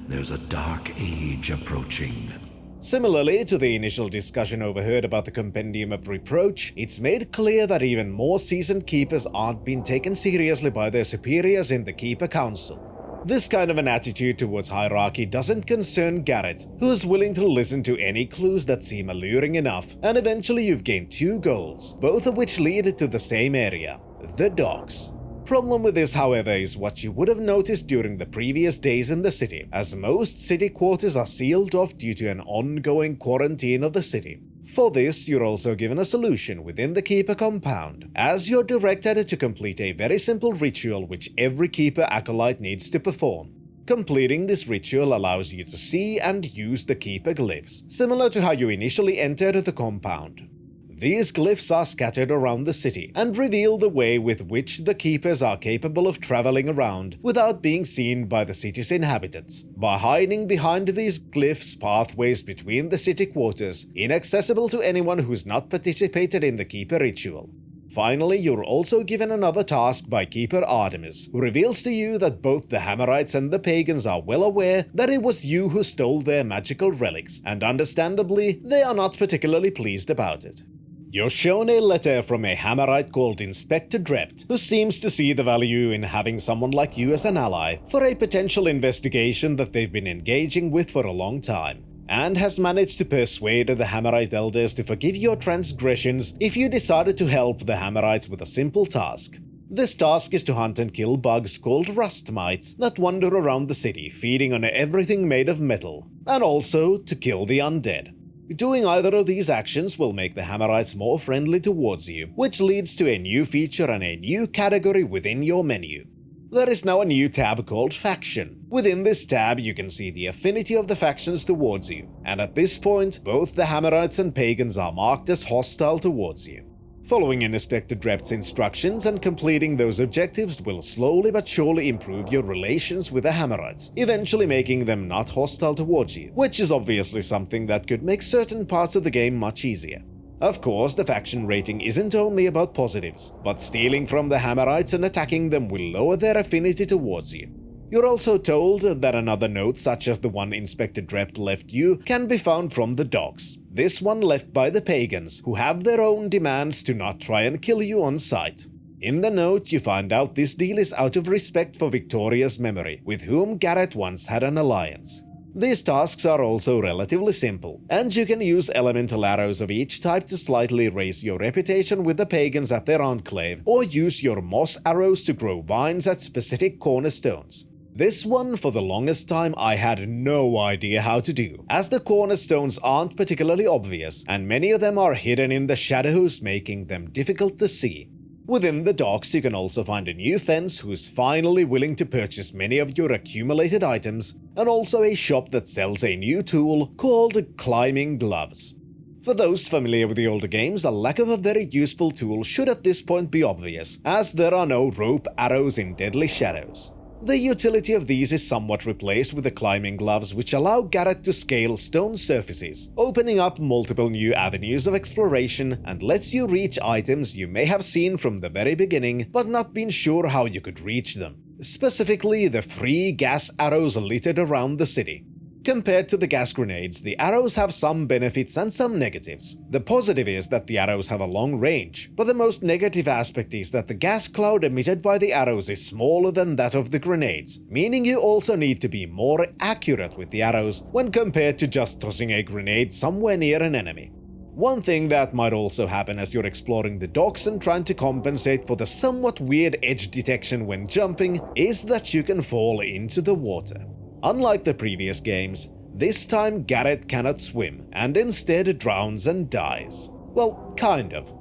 G: There's a dark age approaching.
A: Similarly to the initial discussion overheard about the Compendium of Reproach, it's made clear that even more seasoned Keepers aren't being taken seriously by their superiors in the Keeper Council. This kind of an attitude towards hierarchy doesn't concern Garrett, who is willing to listen to any clues that seem alluring enough, and eventually you've gained two goals, both of which lead to the same area, the docks. Problem with this, however, is what you would have noticed during the previous days in the city, as most city quarters are sealed off due to an ongoing quarantine of the city. For this, you're also given a solution within the Keeper compound, as you're directed to complete a very simple ritual which every Keeper acolyte needs to perform. Completing this ritual allows you to see and use the Keeper glyphs, similar to how you initially entered the compound. These glyphs are scattered around the city and reveal the way with which the Keepers are capable of traveling around without being seen by the city's inhabitants, by hiding behind these glyphs pathways between the city quarters, inaccessible to anyone who's not participated in the Keeper ritual. Finally, you're also given another task by Keeper Artemis, who reveals to you that both the Hammerites and the Pagans are well aware that it was you who stole their magical relics, and understandably, they are not particularly pleased about it. You're shown a letter from a Hammerite called Inspector Drept, who seems to see the value in having someone like you as an ally for a potential investigation that they've been engaging with for a long time, and has managed to persuade the Hammerite elders to forgive your transgressions if you decided to help the Hammerites with a simple task. This task is to hunt and kill bugs called rust mites that wander around the city feeding on everything made of metal, and also to kill the undead. Doing either of these actions will make the Hammerites more friendly towards you, which leads to a new feature and a new category within your menu. There is now a new tab called Faction. Within this tab, you can see the affinity of the factions towards you, and at this point, both the Hammerites and Pagans are marked as hostile towards you. Following Inspector Drept's instructions and completing those objectives will slowly but surely improve your relations with the Hammerites, eventually making them not hostile towards you, which is obviously something that could make certain parts of the game much easier. Of course, the faction rating isn't only about positives, but stealing from the Hammerites and attacking them will lower their affinity towards you. You're also told that another note, such as the one Inspector Drept left you, can be found from the docks. This one left by the pagans, who have their own demands to not try and kill you on sight. In the note, you find out this deal is out of respect for Victoria's memory, with whom Garrett once had an alliance. These tasks are also relatively simple, and you can use elemental arrows of each type to slightly raise your reputation with the pagans at their enclave, or use your moss arrows to grow vines at specific cornerstones. This one, for the longest time, I had no idea how to do, as the cornerstones aren't particularly obvious, and many of them are hidden in the shadows, making them difficult to see. Within the docks, you can also find a new fence who's finally willing to purchase many of your accumulated items, and also a shop that sells a new tool called climbing gloves. For those familiar with the older games, a lack of a very useful tool should at this point be obvious, as there are no rope arrows in Deadly Shadows. The utility of these is somewhat replaced with the climbing gloves, which allow Garrett to scale stone surfaces, opening up multiple new avenues of exploration and lets you reach items you may have seen from the very beginning but not been sure how you could reach them. Specifically, the free gas arrows littered around the city. Compared to the gas grenades, the arrows have some benefits and some negatives. The positive is that the arrows have a long range, but the most negative aspect is that the gas cloud emitted by the arrows is smaller than that of the grenades, meaning you also need to be more accurate with the arrows when compared to just tossing a grenade somewhere near an enemy. One thing that might also happen as you're exploring the docks and trying to compensate for the somewhat weird edge detection when jumping is that you can fall into the water. Unlike the previous games, this time Garrett cannot swim and instead drowns and dies. Well, kind of.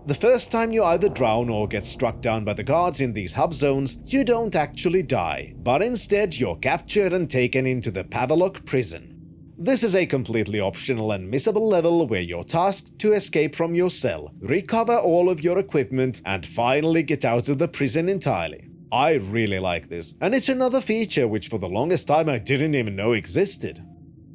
A: The first time you either drown or get struck down by the guards in these hub zones, you don't actually die, but instead you're captured and taken into the Pavelock prison. This is a completely optional and missable level where you're tasked to escape from your cell, recover all of your equipment, and finally get out of the prison entirely. I really like this, and it's another feature which for the longest time I didn't even know existed.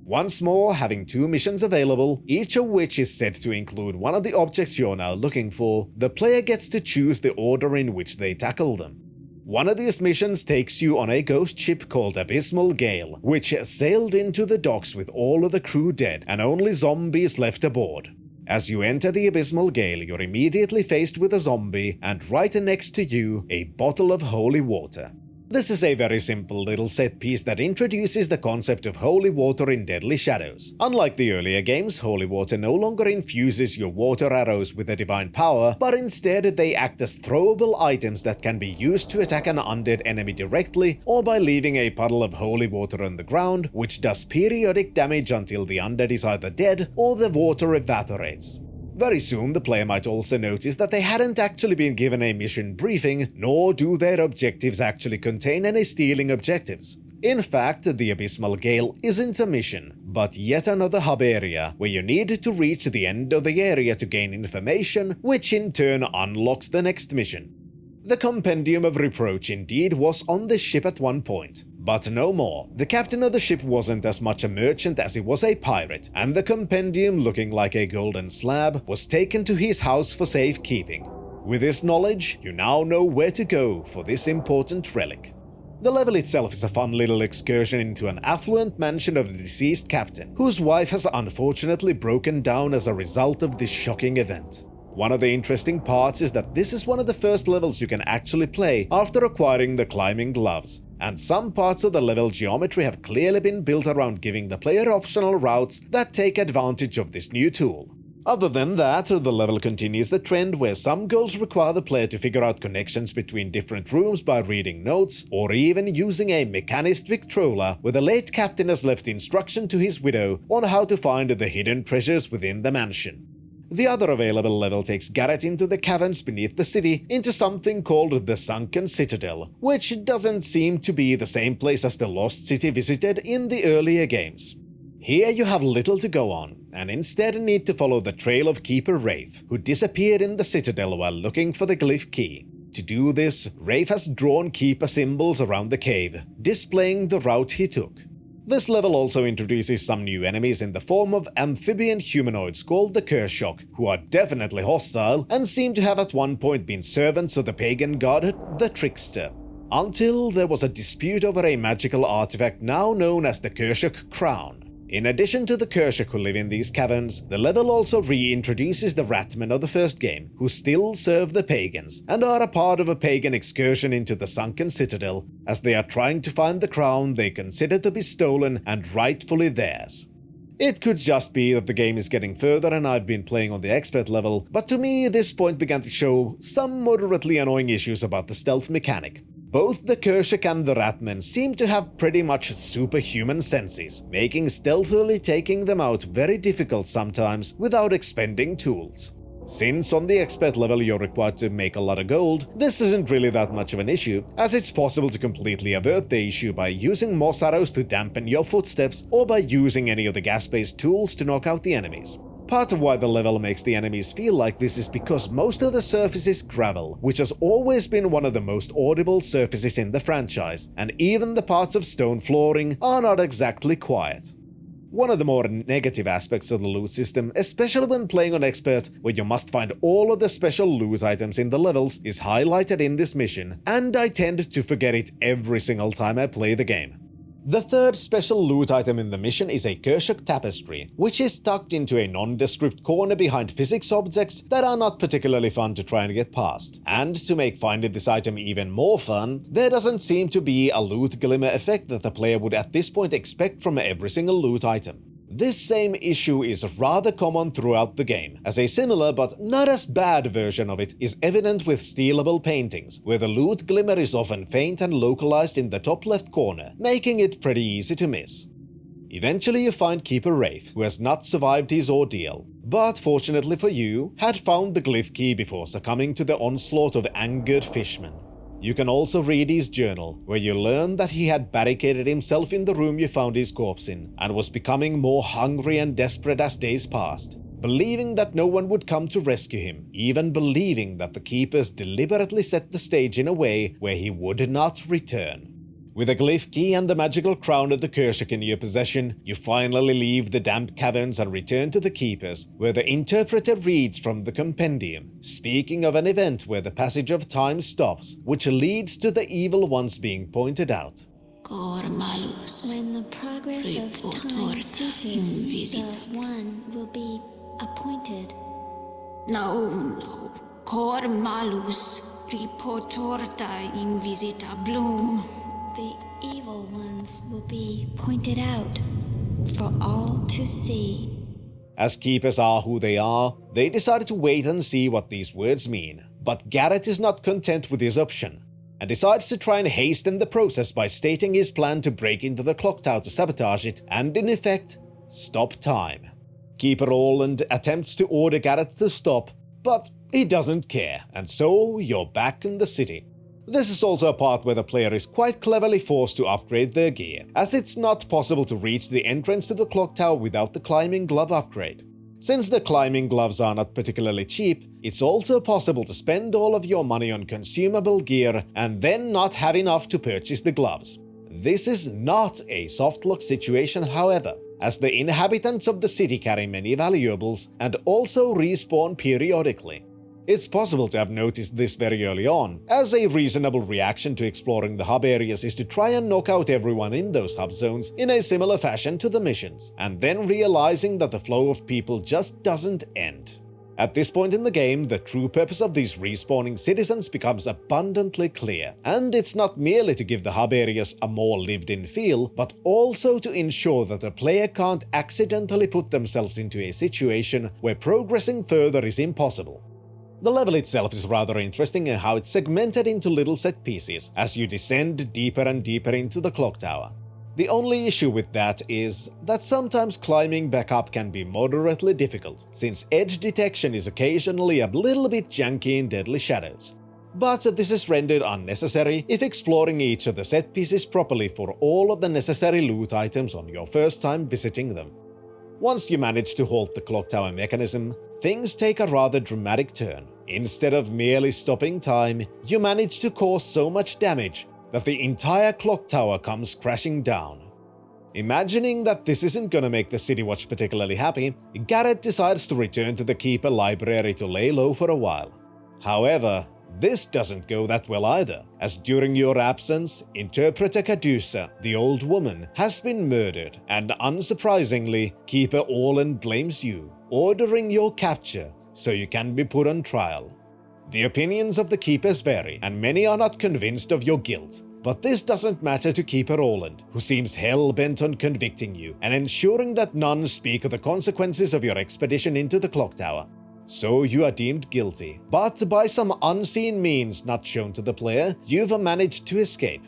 A: Once more, having 2 missions available, each of which is said to include one of the objects you're now looking for, the player gets to choose the order in which they tackle them. One of these missions takes you on a ghost ship called Abysmal Gale, which sailed into the docks with all of the crew dead and only zombies left aboard. As you enter the Abysmal Gale, you're immediately faced with a zombie, and right next to you, a bottle of holy water. This is a very simple little set piece that introduces the concept of holy water in Deadly Shadows. Unlike the earlier games, holy water no longer infuses your water arrows with a divine power, but instead they act as throwable items that can be used to attack an undead enemy directly, or by leaving a puddle of holy water on the ground, which does periodic damage until the undead is either dead or the water evaporates. Very soon, the player might also notice that they hadn't actually been given a mission briefing, nor do their objectives actually contain any stealing objectives. In fact, the Abysmal Gale isn't a mission, but yet another hub area where you need to reach the end of the area to gain information, which in turn unlocks the next mission. The Compendium of Reproach indeed was on the ship at one point, but no more. The captain of the ship wasn't as much a merchant as he was a pirate, and the compendium, looking like a golden slab, was taken to his house for safekeeping. With this knowledge, you now know where to go for this important relic. The level itself is a fun little excursion into an affluent mansion of the deceased captain, whose wife has unfortunately broken down as a result of this shocking event. One of the interesting parts is that this is one of the first levels you can actually play after acquiring the climbing gloves, and some parts of the level geometry have clearly been built around giving the player optional routes that take advantage of this new tool. Other than that, the level continues the trend where some goals require the player to figure out connections between different rooms by reading notes, or even using a mechanist Victrola, where the late captain has left instruction to his widow on how to find the hidden treasures within the mansion. The other available level takes Garrett into the caverns beneath the city, into something called the Sunken Citadel, which doesn't seem to be the same place as the Lost City visited in the earlier games. Here you have little to go on, and instead need to follow the trail of Keeper Rafe, who disappeared in the Citadel while looking for the glyph key. To do this, Rafe has drawn Keeper symbols around the cave, displaying the route he took. This level also introduces some new enemies in the form of amphibian humanoids called the Kershok, who are definitely hostile and seem to have at one point been servants of the pagan god, the Trickster. until there was a dispute over a magical artifact now known as the Kershak Crown. In addition to the Kershak who live in these caverns, the level also reintroduces the Ratmen of the first game, who still serve the pagans, and are a part of a pagan excursion into the sunken Citadel, as they are trying to find the crown they consider to be stolen and rightfully theirs. It could just be that the game is getting further and I've been playing on the expert level, but to me this point began to show some moderately annoying issues about the stealth mechanic. Both the Kershak and the Ratmen seem to have pretty much superhuman senses, making stealthily taking them out very difficult sometimes without expending tools. Since on the expert level you're required to make a lot of gold, this isn't really that much of an issue, as it's possible to completely avert the issue by using moss arrows to dampen your footsteps or by using any of the gas-based tools to knock out the enemies. Part of why the level makes the enemies feel like this is because most of the surface is gravel, which has always been one of the most audible surfaces in the franchise, and even the parts of stone flooring are not exactly quiet. One of the more negative aspects of the loot system, especially when playing on expert, where you must find all of the special loot items in the levels, is highlighted in this mission, and I tend to forget it every single time I play the game. The third special loot item in the mission is a Kershak tapestry, which is tucked into a nondescript corner behind physics objects that are not particularly fun to try and get past. And to make finding this item even more fun, there doesn't seem to be a loot glimmer effect that the player would at this point expect from every single loot item. This same issue is rather common throughout the game, as a similar but not as bad version of it is evident with stealable paintings, where the loot glimmer is often faint and localized in the top left corner, making it pretty easy to miss. Eventually you find Keeper Wraith, who has not survived his ordeal, but fortunately for you, had found the glyph key before succumbing to the onslaught of angered fishmen. You can also read his journal, where you learn that he had barricaded himself in the room you found his corpse in, and was becoming more hungry and desperate as days passed, believing that no one would come to rescue him, even believing that the keepers deliberately set the stage in a way where he would not return. With a glyph key and the magical crown of the Kershak in your possession, you finally leave the damp caverns and return to the Keepers, where the interpreter reads from the compendium, speaking of an event where the passage of time stops, which leads to the evil ones being pointed out.
H: When the progress of time ceases, the one will be appointed.
I: No. Cor malus reportorta in visita bloom.
H: The evil ones will be pointed out for all to see.
A: As keepers are who they are, they decided to wait and see what these words mean. But Garrett is not content with his option, and decides to try and hasten the process by stating his plan to break into the clock tower to sabotage it and, in effect, stop time. Keeper Orland attempts to order Garrett to stop, but he doesn't care, and so you're back in the city. This is also a part where the player is quite cleverly forced to upgrade their gear, as it's not possible to reach the entrance to the clock tower without the climbing glove upgrade. Since the climbing gloves are not particularly cheap, it's also possible to spend all of your money on consumable gear and then not have enough to purchase the gloves. This is not a softlock situation, however, as the inhabitants of the city carry many valuables and also respawn periodically. It's possible to have noticed this very early on, as a reasonable reaction to exploring the hub areas is to try and knock out everyone in those hub zones in a similar fashion to the missions, and then realizing that the flow of people just doesn't end. At this point in the game, the true purpose of these respawning citizens becomes abundantly clear, and it's not merely to give the hub areas a more lived-in feel, but also to ensure that the player can't accidentally put themselves into a situation where progressing further is impossible. The level itself is rather interesting in how it's segmented into little set pieces as you descend deeper and deeper into the clock tower. The only issue with that is that sometimes climbing back up can be moderately difficult, since edge detection is occasionally a little bit janky in Deadly Shadows. But this is rendered unnecessary if exploring each of the set pieces properly for all of the necessary loot items on your first time visiting them. Once you manage to halt the clock tower mechanism, things take a rather dramatic turn. Instead of merely stopping time, you manage to cause so much damage that the entire clock tower comes crashing down. Imagining that this isn't gonna make the City Watch particularly happy, Garrett decides to return to the Keeper library to lay low for a while. However, This doesn't go that well either, as during your absence, Interpreter Cadusa, the old woman, has been murdered, and unsurprisingly, Keeper Orland blames you, ordering your capture so you can be put on trial. The opinions of the Keepers vary, and many are not convinced of your guilt. But this doesn't matter to Keeper Orland, who seems hell-bent on convicting you and ensuring that none speak of the consequences of your expedition into the clock tower. So you are deemed guilty, but by some unseen means not shown to the player, you've managed to escape.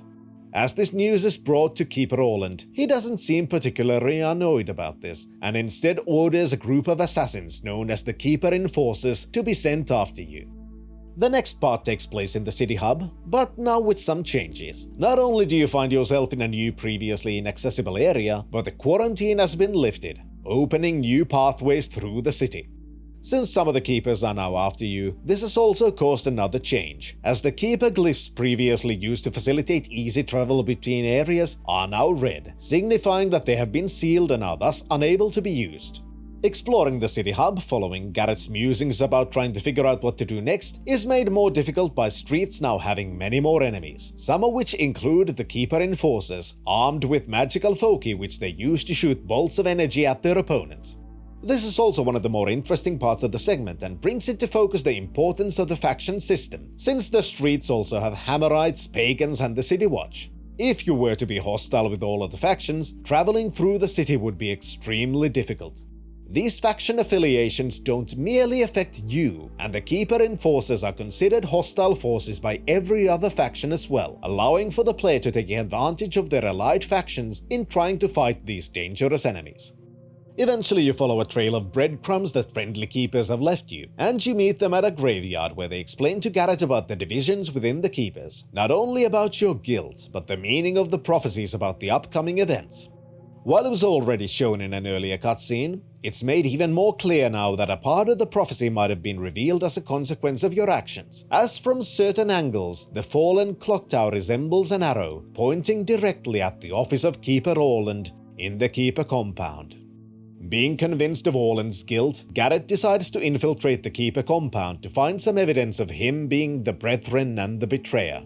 A: As this news is brought to Keeper Orland, he doesn't seem particularly annoyed about this, and instead orders a group of assassins known as the Keeper Enforcers to be sent after you. The next part takes place in the city hub, but now with some changes. Not only do you find yourself in a new previously inaccessible area, but the quarantine has been lifted, opening new pathways through the city. Since some of the Keepers are now after you, this has also caused another change, as the Keeper glyphs previously used to facilitate easy travel between areas are now red, signifying that they have been sealed and are thus unable to be used. Exploring the city hub following Garrett's musings about trying to figure out what to do next is made more difficult by streets now having many more enemies, some of which include the Keeper Enforcers, armed with magical foci which they use to shoot bolts of energy at their opponents. This is also one of the more interesting parts of the segment and brings into focus the importance of the faction system, since the streets also have Hammerites, Pagans, and the City Watch. If you were to be hostile with all of the factions, traveling through the city would be extremely difficult. These faction affiliations don't merely affect you, and the Keeper Enforcers are considered hostile forces by every other faction as well, allowing for the player to take advantage of their allied factions in trying to fight these dangerous enemies. Eventually you follow a trail of breadcrumbs that friendly Keepers have left you, and you meet them at a graveyard where they explain to Garrett about the divisions within the Keepers, not only about your guilt, but the meaning of the prophecies about the upcoming events. While it was already shown in an earlier cutscene, it's made even more clear now that a part of the prophecy might have been revealed as a consequence of your actions, as from certain angles, the fallen clock tower resembles an arrow pointing directly at the office of Keeper Orland in the Keeper compound. Being convinced of Orland's guilt, Garrett decides to infiltrate the Keeper compound to find some evidence of him being the Brethren and the Betrayer.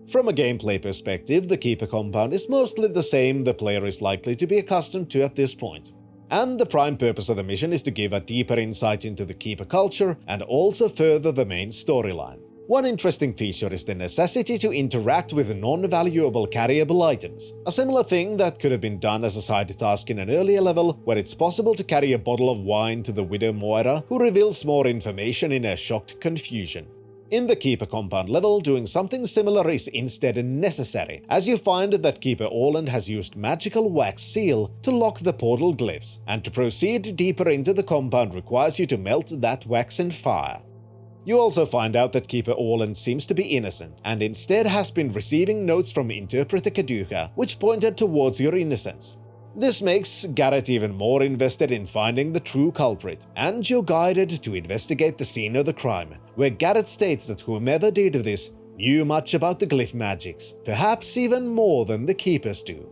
A: From a gameplay perspective, the Keeper compound is mostly the same the player is likely to be accustomed to at this point. And the prime purpose of the mission is to give a deeper insight into the Keeper culture and also further the main storyline. One interesting feature is the necessity to interact with non-valuable carryable items, a similar thing that could have been done as a side task in an earlier level where it's possible to carry a bottle of wine to the widow Moira, who reveals more information in her shocked confusion. In the Keeper compound level, doing something similar is instead necessary, as you find that Keeper Orland has used magical wax seal to lock the portal glyphs, and to proceed deeper into the compound requires you to melt that wax in fire. You also find out that Keeper Orland seems to be innocent, and instead has been receiving notes from Interpreter Caduca which pointed towards your innocence. This makes Garrett even more invested in finding the true culprit, and you're guided to investigate the scene of the crime, where Garrett states that whomever did this knew much about the glyph magics, perhaps even more than the Keepers do.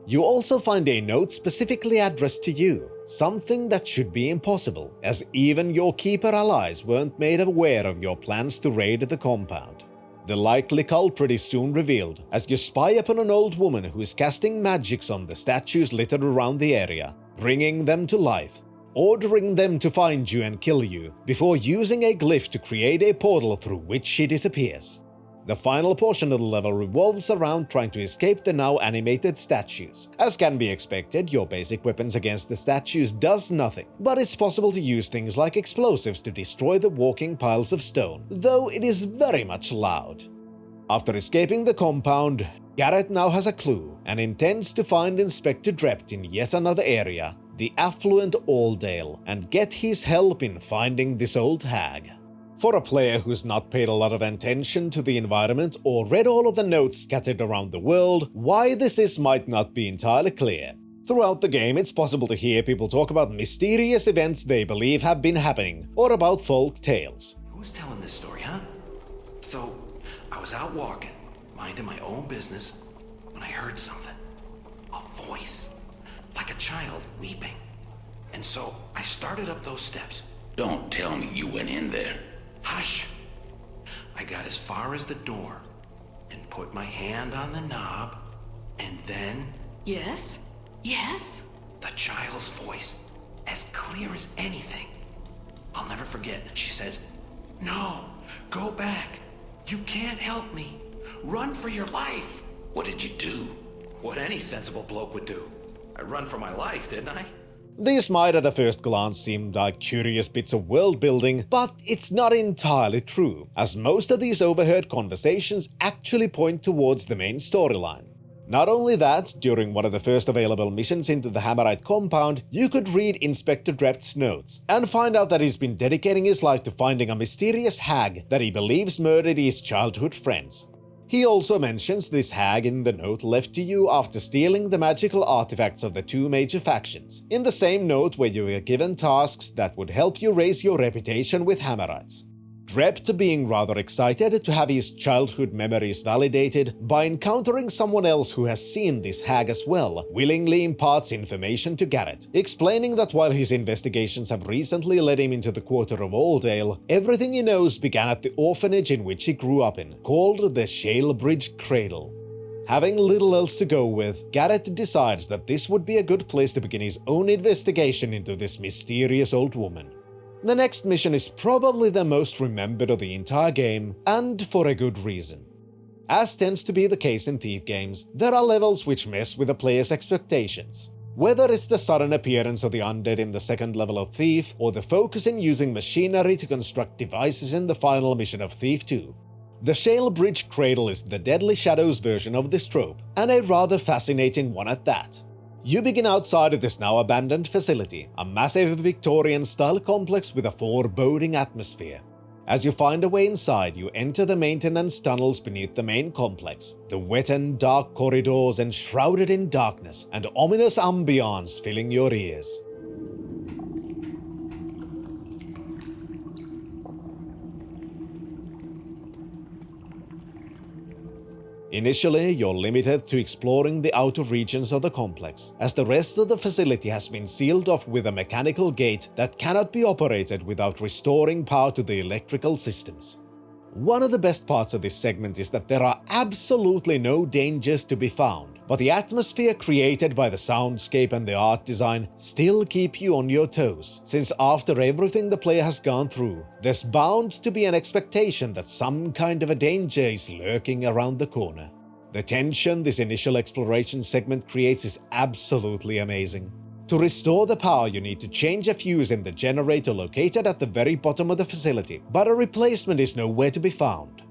A: You also find a note specifically addressed to you, something that should be impossible, as even your Keeper allies weren't made aware of your plans to raid the compound. The likely culprit is soon revealed, as you spy upon an old woman who is casting magics on the statues littered around the area, bringing them to life, ordering them to find you and kill you, before using a glyph to create a portal through which she disappears. The final portion of the level revolves around trying to escape the now animated statues. As can be expected, your basic weapons against the statues does nothing, but it's possible to use things like explosives to destroy the walking piles of stone, though it is very much loud. After escaping the compound, Garrett now has a clue and intends to find Inspector Drept in yet another area, the affluent Aldale, and get his help in finding this old hag. For a player who's not paid a lot of attention to the environment or read all of the notes scattered around the world, why this is might not be entirely clear. Throughout the game, it's possible to hear people talk about mysterious events they believe have been happening, or about folk tales.
F: Who's telling this story, huh? So, I was out walking, minding my own business, when I heard something. A voice. Like a child weeping. And so, I started up those steps.
C: Don't tell me you went in there.
F: Hush! I got as far as the door and put my hand on the knob, and then
J: Yes? Yes?
F: the child's voice, as clear as anything. I'll never forget. She says, "No, go back. You can't help me. Run for your life."
C: What did you do?
F: What any sensible bloke would do. I run for my life, didn't I?
A: These might at a first glance seem like curious bits of world building, but it's not entirely true, as most of these overheard conversations actually point towards the main storyline. Not only that, during one of the first available missions into the Hammerite compound, you could read Inspector Dreft's notes and find out that he's been dedicating his life to finding a mysterious hag that he believes murdered his childhood friends. He also mentions this hag in the note left to you after stealing the magical artifacts of the two major factions, in the same note where you were given tasks that would help you raise your reputation with Hammerites. Drept being rather excited to have his childhood memories validated by encountering someone else who has seen this hag as well, willingly imparts information to Garrett, explaining that while his investigations have recently led him into the quarter of Oldale, everything he knows began at the orphanage in which he grew up in, called the Shalebridge Cradle. Having little else to go with, Garrett decides that this would be a good place to begin his own investigation into this mysterious old woman. The next mission is probably the most remembered of the entire game, and for a good reason. As tends to be the case in Thief games, there are levels which mess with the player's expectations. Whether it's the sudden appearance of the undead in the second level of Thief, or the focus in using machinery to construct devices in the final mission of Thief 2. The Shalebridge Cradle is the Deadly Shadows version of this trope, and a rather fascinating one at that. You begin outside of this now abandoned facility, a massive Victorian-style complex with a foreboding atmosphere. As you find a way inside, you enter the maintenance tunnels beneath the main complex, the wet and dark corridors enshrouded in darkness, and ominous ambience filling your ears. Initially, you're limited to exploring the outer regions of the complex, as the rest of the facility has been sealed off with a mechanical gate that cannot be operated without restoring power to the electrical systems. One of the best parts of this segment is that there are absolutely no dangers to be found, but the atmosphere created by the soundscape and the art design still keep you on your toes, since after everything the player has gone through, there's bound to be an expectation that some kind of a danger is lurking around the corner. The tension this initial exploration segment creates is absolutely amazing. To restore the power, you need to change a fuse in the generator located at the very bottom of the facility, but a replacement is nowhere to be found.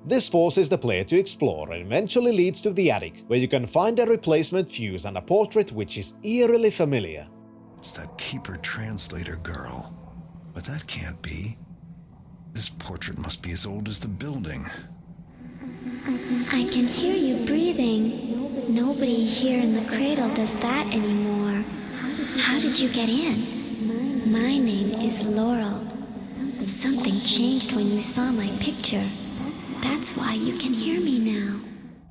A: This forces the player to explore and eventually leads to the attic, where you can find a replacement fuse and a portrait which is eerily familiar.
E: It's that keeper translator girl. But that can't be. This portrait must be as old as the building.
H: I can hear you breathing. Nobody here in the cradle does that anymore. How did you get in? My name is Laurel. Something changed when you saw my picture. That's why you can hear me now.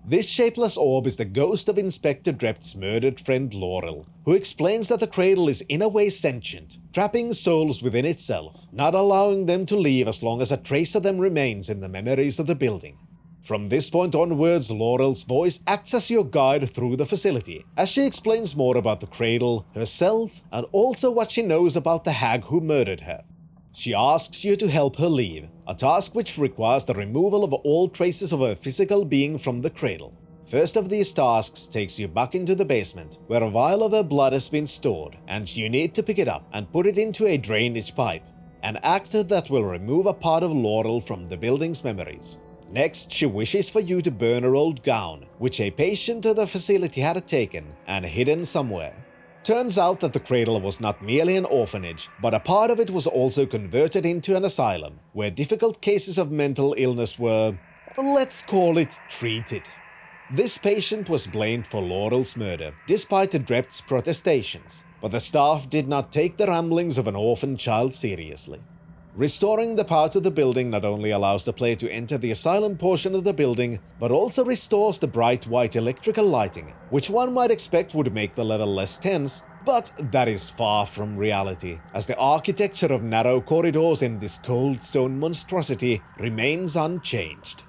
A: This shapeless orb is the ghost of Inspector Dreft's murdered friend Laurel, who explains that the cradle is in a way sentient, trapping souls within itself, not allowing them to leave as long as a trace of them remains in the memories of the building. From this point onwards, Laurel's voice acts as your guide through the facility, as she explains more about the cradle, herself, and also what she knows about the hag who murdered her. She asks you to help her leave, a task which requires the removal of all traces of her physical being from the cradle. First of these tasks takes you back into the basement, where a vial of her blood has been stored, and you need to pick it up and put it into a drainage pipe, an act that will remove a part of Laurel from the building's memories. Next, she wishes for you to burn her old gown, which a patient of the facility had taken and hidden somewhere. Turns out that the cradle was not merely an orphanage, but a part of it was also converted into an asylum, where difficult cases of mental illness were, let's call it, treated. This patient was blamed for Laurel's murder, despite the Dreft's protestations, but the staff did not take the ramblings of an orphan child seriously. Restoring the power to the building not only allows the player to enter the asylum portion of the building, but also restores the bright white electrical lighting, which one might expect would make the level less tense, But that is far from reality, as the architecture of narrow corridors in this cold stone monstrosity remains unchanged.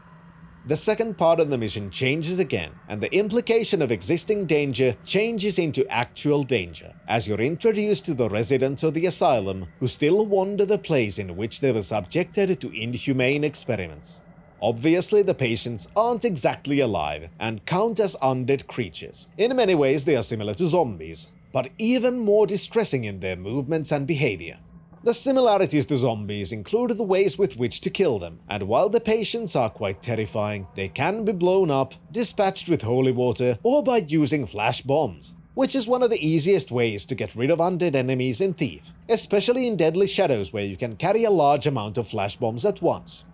A: The second part of the mission changes again, and the implication of existing danger changes into actual danger, as you're introduced to the residents of the asylum who still wander the place in which they were subjected to inhumane experiments. Obviously, the patients aren't exactly alive and count as undead creatures. In many ways, they are similar to zombies, but even more distressing in their movements and behavior. The similarities to zombies include the ways with which to kill them, and while the patients are quite terrifying, they can be blown up, dispatched with holy water, or by using flash bombs, which is one of the easiest ways to get rid of undead enemies in Thief, especially in Deadly Shadows where you can carry a large amount of flash bombs at once.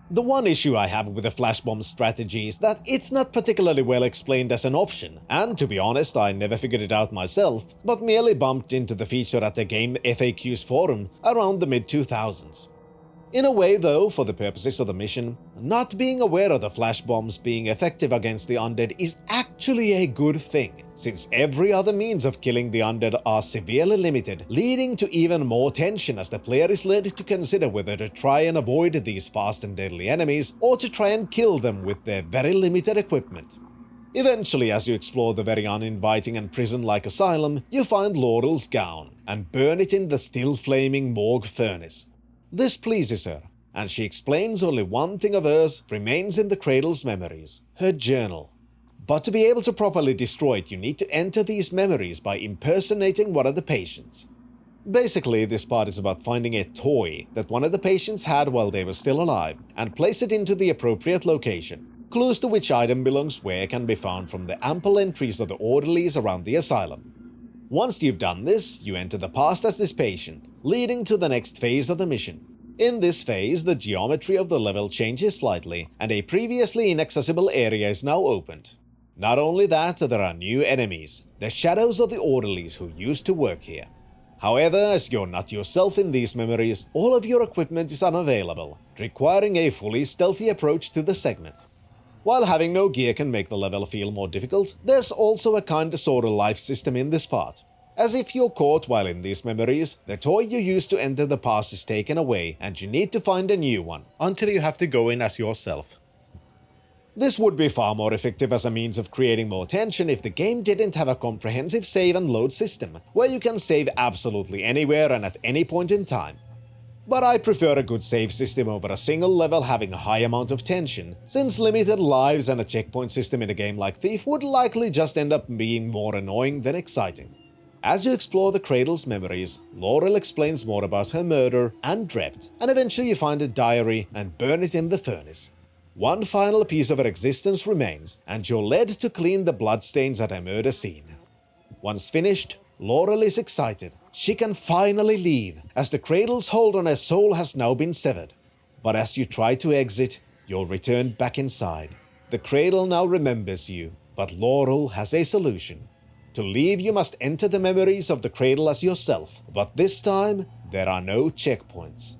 A: The one issue I have with the flash bomb strategy is that it's not particularly well explained as an option, and to be honest, I never figured it out myself, but merely bumped into the feature at the Game FAQs forum around the mid-2000s. In a way though, for the purposes of the mission, not being aware of the flash bombs being effective against the undead is actually a good thing, since every other means of killing the undead are severely limited, leading to even more tension as the player is led to consider whether to try and avoid these fast and deadly enemies or to try and kill them with their very limited equipment. Eventually, as you explore the very uninviting and prison-like asylum, you find Laurel's gown and burn it in the still flaming morgue furnace. This pleases her, and she explains only one thing of hers remains in the Cradle's memories, her journal. But to be able to properly destroy it, you need to enter these memories by impersonating one of the patients. Basically, this part is about finding a toy that one of the patients had while they were still alive, and place it into the appropriate location. Clues to which item belongs where can be found from the ample entries of the orderlies around the asylum. Once you've done this, you enter the past as this patient, leading to the next phase of the mission. In this phase, the geometry of the level changes slightly, and a previously inaccessible area is now opened. Not only that, there are new enemies, the shadows of the orderlies who used to work here. However, as you're not yourself in these memories, all of your equipment is unavailable, requiring a fully stealthy approach to the segment. While having no gear can make the level feel more difficult, there's also a kinda sorta life system in this part. As if you're caught while in these memories, the toy you used to enter the past is taken away and you need to find a new one, until you have to go in as yourself. This would be far more effective as a means of creating more tension if the game didn't have a comprehensive save and load system, where you can save absolutely anywhere and at any point in time. But I prefer a good save system over a single level having a high amount of tension, since limited lives and a checkpoint system in a game like Thief would likely just end up being more annoying than exciting. As you explore the Cradle's memories, Laurel explains more about her murder and Drept, and eventually you find a diary and burn it in the furnace. One final piece of her existence remains, and you're led to clean the bloodstains at her murder scene. Once finished, Laurel is excited. She can finally leave, as the Cradle's hold on her soul has now been severed. But as you try to exit, you're returned back inside. The Cradle now remembers you, but Laurel has a solution. To leave, you must enter the memories of the Cradle as yourself, but this time, there are no checkpoints.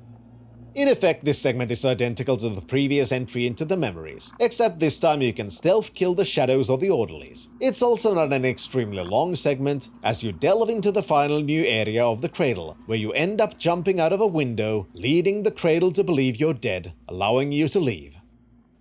A: In effect, this segment is identical to the previous entry into the memories, except this time you can stealth kill the shadows of the orderlies. It's also not an extremely long segment, as you delve into the final new area of the Cradle, where you end up jumping out of a window, leading the Cradle to believe you're dead, allowing you to leave.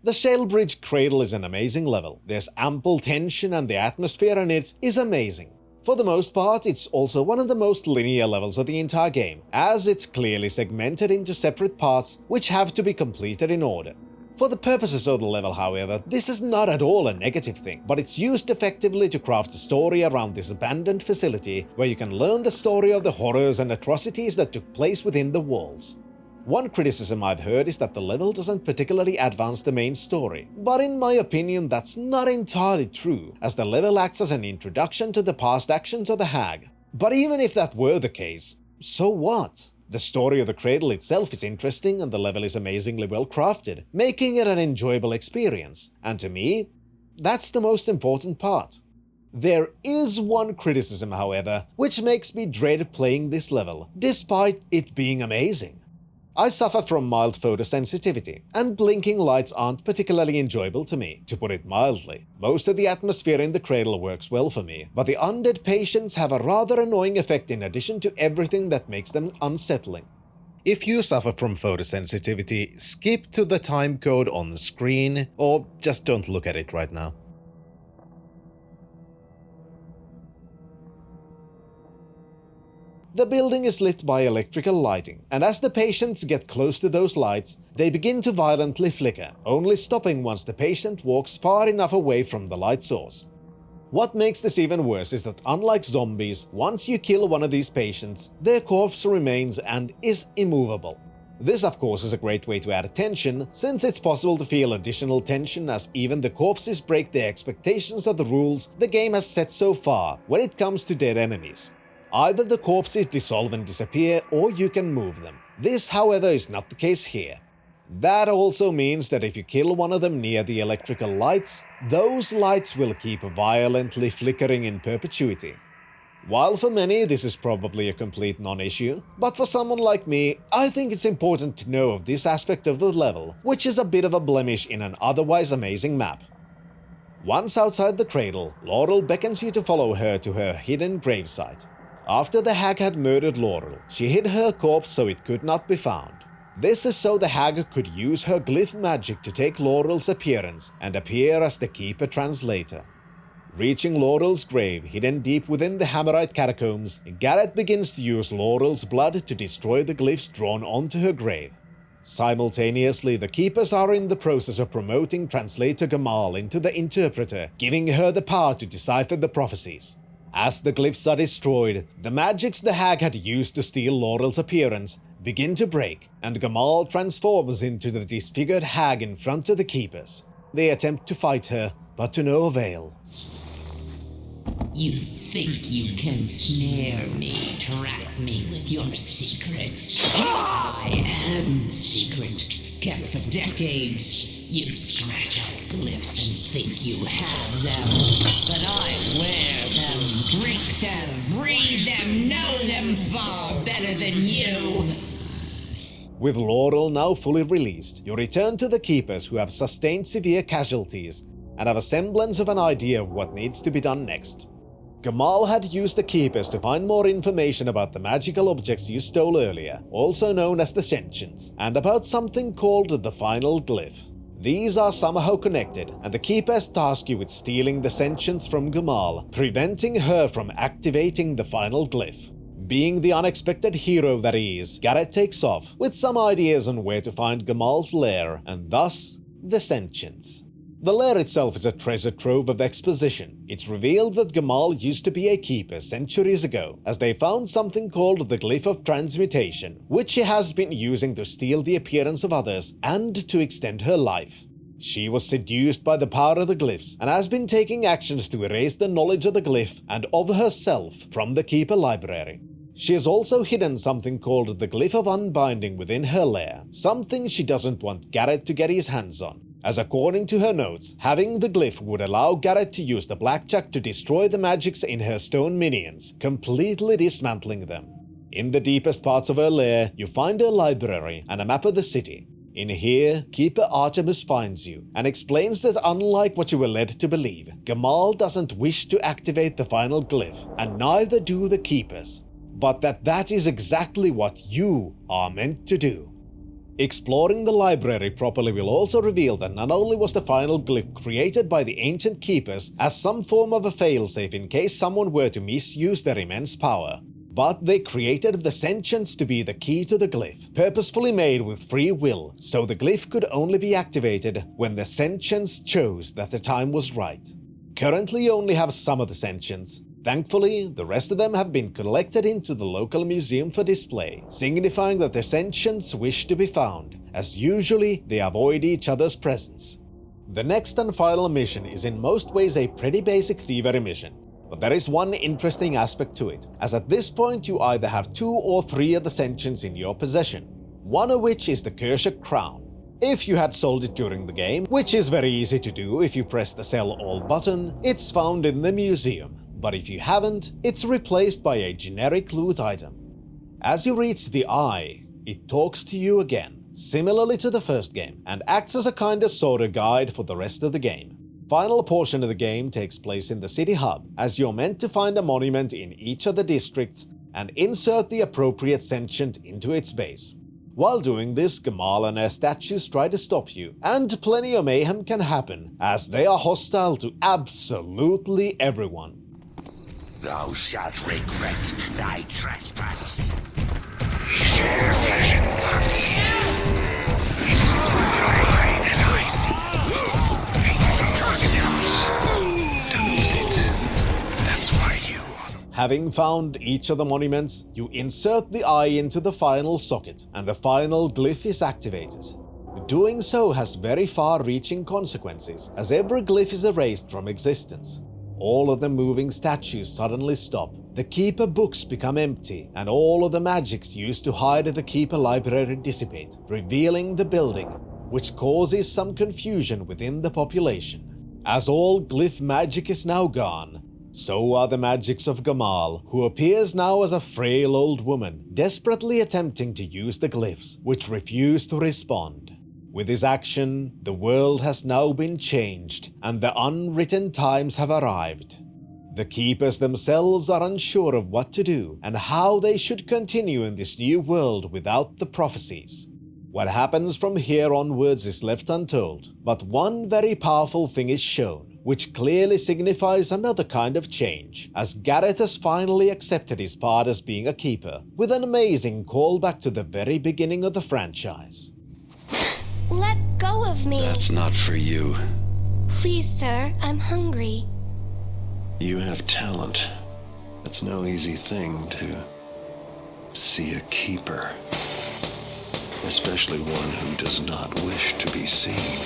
A: The Shalebridge Cradle is an amazing level. There's ample tension and the atmosphere in it is amazing. For the most part, it's also one of the most linear levels of the entire game, as it's clearly segmented into separate parts which have to be completed in order. For the purposes of the level, however, this is not at all a negative thing, but it's used effectively to craft a story around this abandoned facility where you can learn the story of the horrors and atrocities that took place within the walls. One criticism I've heard is that the level doesn't particularly advance the main story, but in my opinion that's not entirely true, as the level acts as an introduction to the past actions of the Hag. But even if that were the case, so what? The story of the Cradle itself is interesting and the level is amazingly well crafted, making it an enjoyable experience, and to me, that's the most important part. There is one criticism, however, which makes me dread playing this level, despite it being amazing. I suffer from mild photosensitivity, and blinking lights aren't particularly enjoyable to me, to put it mildly. Most of the atmosphere in the cradle works well for me, but the undead patients have a rather annoying effect in addition to everything that makes them unsettling. If you suffer from photosensitivity, skip to the time code on the screen, or just don't look at it right now. The building is lit by electrical lighting, and as the patients get close to those lights, they begin to violently flicker, only stopping once the patient walks far enough away from the light source. What makes this even worse is that unlike zombies, once you kill one of these patients, their corpse remains and is immovable. This of course is a great way to add tension, since it's possible to feel additional tension as even the corpses break the expectations of the rules the game has set so far when it comes to dead enemies. Either the corpses dissolve and disappear, or you can move them. This, however, is not the case here. That also means that if you kill one of them near the electrical lights, those lights will keep violently flickering in perpetuity. While for many this is probably a complete non-issue, but for someone like me, I think it's important to know of this aspect of the level, which is a bit of a blemish in an otherwise amazing map. Once outside the cradle, Laurel beckons you to follow her to her hidden gravesite. After the hag had murdered Laurel, she hid her corpse so it could not be found. This is so the hag could use her glyph magic to take Laurel's appearance and appear as the Keeper Translator. Reaching Laurel's grave hidden deep within the Hammerite catacombs, Garrett begins to use Laurel's blood to destroy the glyphs drawn onto her grave. Simultaneously, the Keepers are in the process of promoting Translator Gamal into the Interpreter, giving her the power to decipher the prophecies. As the glyphs are destroyed, the magics the hag had used to steal Laurel's appearance begin to break, and Gamal transforms into the disfigured hag in front of the Keepers. They attempt to fight her, but to no avail.
K: You think you can snare me, trap me with your secrets? I am secret, kept for decades. You scratch out glyphs and think you have them, but I wear them, drink them, breathe them, know them far better than you.
A: With Laurel now fully released, you return to the Keepers who have sustained severe casualties and have a semblance of an idea of what needs to be done next. Gamal had used the Keepers to find more information about the magical objects you stole earlier, also known as the Sentients, and about something called the Final Glyph. These are somehow connected, and the Keepers task you with stealing the Sentients from Gamal, preventing her from activating the Final Glyph. Being the unexpected hero that he is, Garrett takes off, with some ideas on where to find Gamal's lair, and thus, the Sentients. The lair itself is a treasure trove of exposition. It's revealed that Gamal used to be a Keeper centuries ago, as they found something called the Glyph of Transmutation, which she has been using to steal the appearance of others and to extend her life. She was seduced by the power of the glyphs and has been taking actions to erase the knowledge of the glyph and of herself from the Keeper library. She has also hidden something called the Glyph of Unbinding within her lair, something she doesn't want Garrett to get his hands on, as according to her notes, having the glyph would allow Garrett to use the blackjack to destroy the magics in her stone minions, completely dismantling them. In the deepest parts of her lair, you find her library and a map of the city. In here, Keeper Artemis finds you and explains that unlike what you were led to believe, Gamal doesn't wish to activate the final glyph, and neither do the Keepers, but that is exactly what you are meant to do. Exploring the library properly will also reveal that not only was the final glyph created by the ancient Keepers as some form of a failsafe in case someone were to misuse their immense power, but they created the Sentients to be the key to the glyph, purposefully made with free will, so the glyph could only be activated when the Sentients chose that the time was right. Currently you only have some of the Sentients. Thankfully, the rest of them have been collected into the local museum for display, signifying that the Sentients wish to be found, as usually they avoid each other's presence. The next and final mission is in most ways a pretty basic thievery mission, but there is one interesting aspect to it, as at this point you either have 2 or 3 of the Sentients in your possession, one of which is the Kershak Crown. If you had sold it during the game, which is very easy to do if you press the Sell All button, it's found in the museum. But if you haven't, it's replaced by a generic loot item. As you reach the Eye, It talks to you again, similarly to the first game, and acts as a kinda sorta guide for the rest of the game. Final portion of the game takes place in the city hub, as you're meant to find a monument in each of the districts and insert the appropriate sentient into its base. While doing this, Gamal and her statues try to stop you, and plenty of mayhem can happen, as they are hostile to absolutely everyone.
L: Thou shalt regret thy trespass. Share flesh and blood. It is the eye that I see. Painful to lose it. That's why you are the...
A: Having found each of the monuments, you insert the eye into the final socket, and the final glyph is activated. Doing so has very far-reaching consequences, as every glyph is erased from existence. All of the moving statues suddenly stop, the Keeper books become empty, and all of the magics used to hide the Keeper library dissipate, revealing the building, which causes some confusion within the population. As all glyph magic is now gone, so are the magics of Gamal, who appears now as a frail old woman, desperately attempting to use the glyphs, which refuse to respond. With his action, the world has now been changed, and the unwritten times have arrived. The Keepers themselves are unsure of what to do, and how they should continue in this new world without the prophecies. What happens from here onwards is left untold, but one very powerful thing is shown, which clearly signifies another kind of change, as Garrett has finally accepted his part as being a Keeper, with an amazing callback to the very beginning of the franchise.
H: Let go of me.
M: That's not for you.
H: Please, sir, I'm hungry.
M: You have talent. It's no easy thing to see a Keeper. Especially one who does not wish to be seen.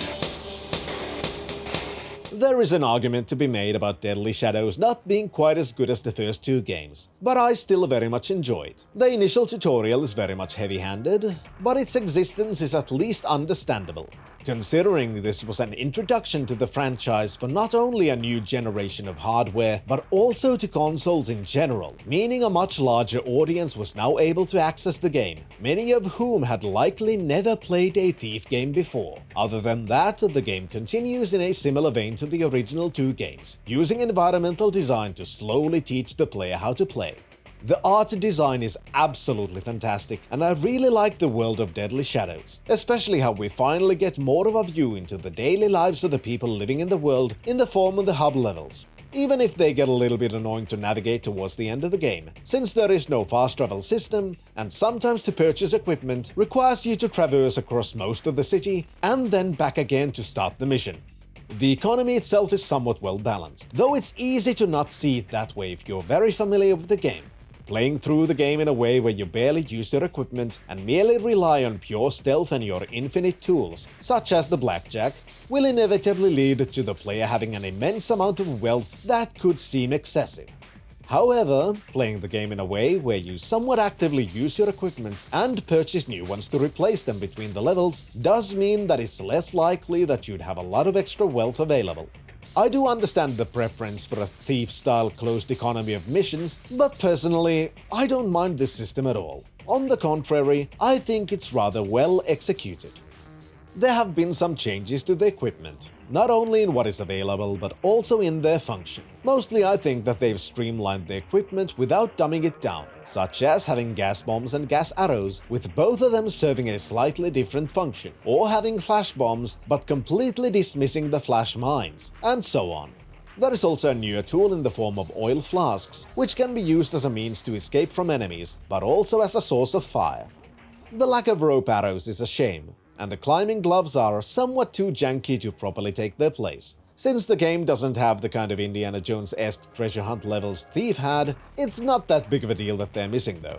A: There is an argument to be made about Deadly Shadows not being quite as good as the first two games, but I still very much enjoy it. The initial tutorial is very much heavy-handed, but its existence is at least understandable, considering this was an introduction to the franchise for not only a new generation of hardware, but also to consoles in general, meaning a much larger audience was now able to access the game, many of whom had likely never played a Thief game before. Other than that, the game continues in a similar vein to the original two games, using environmental design to slowly teach the player how to play. The art design is absolutely fantastic, and I really like the world of Deadly Shadows, especially how we finally get more of a view into the daily lives of the people living in the world in the form of the hub levels, even if they get a little bit annoying to navigate towards the end of the game, since there is no fast travel system, and sometimes to purchase equipment requires you to traverse across most of the city and then back again to start the mission. The economy itself is somewhat well balanced, though it's easy to not see it that way if you're very familiar with the game. Playing through the game in a way where you barely use your equipment and merely rely on pure stealth and your infinite tools, such as the blackjack, will inevitably lead to the player having an immense amount of wealth that could seem excessive. However, playing the game in a way where you somewhat actively use your equipment and purchase new ones to replace them between the levels does mean that it's less likely that you'd have a lot of extra wealth available. I do understand the preference for a Thief-style closed economy of missions, but personally, I don't mind this system at all. On the contrary, I think it's rather well executed. There have been some changes to the equipment, not only in what is available, but also in their function. Mostly I think that they've streamlined the equipment without dumbing it down, such as having gas bombs and gas arrows, with both of them serving a slightly different function, or having flash bombs but completely dismissing the flash mines, and so on. There is also a newer tool in the form of oil flasks, which can be used as a means to escape from enemies, but also as a source of fire. The lack of rope arrows is a shame, and the climbing gloves are somewhat too janky to properly take their place. Since the game doesn't have the kind of Indiana Jones-esque treasure hunt levels Thief had, it's not that big of a deal that they're missing though.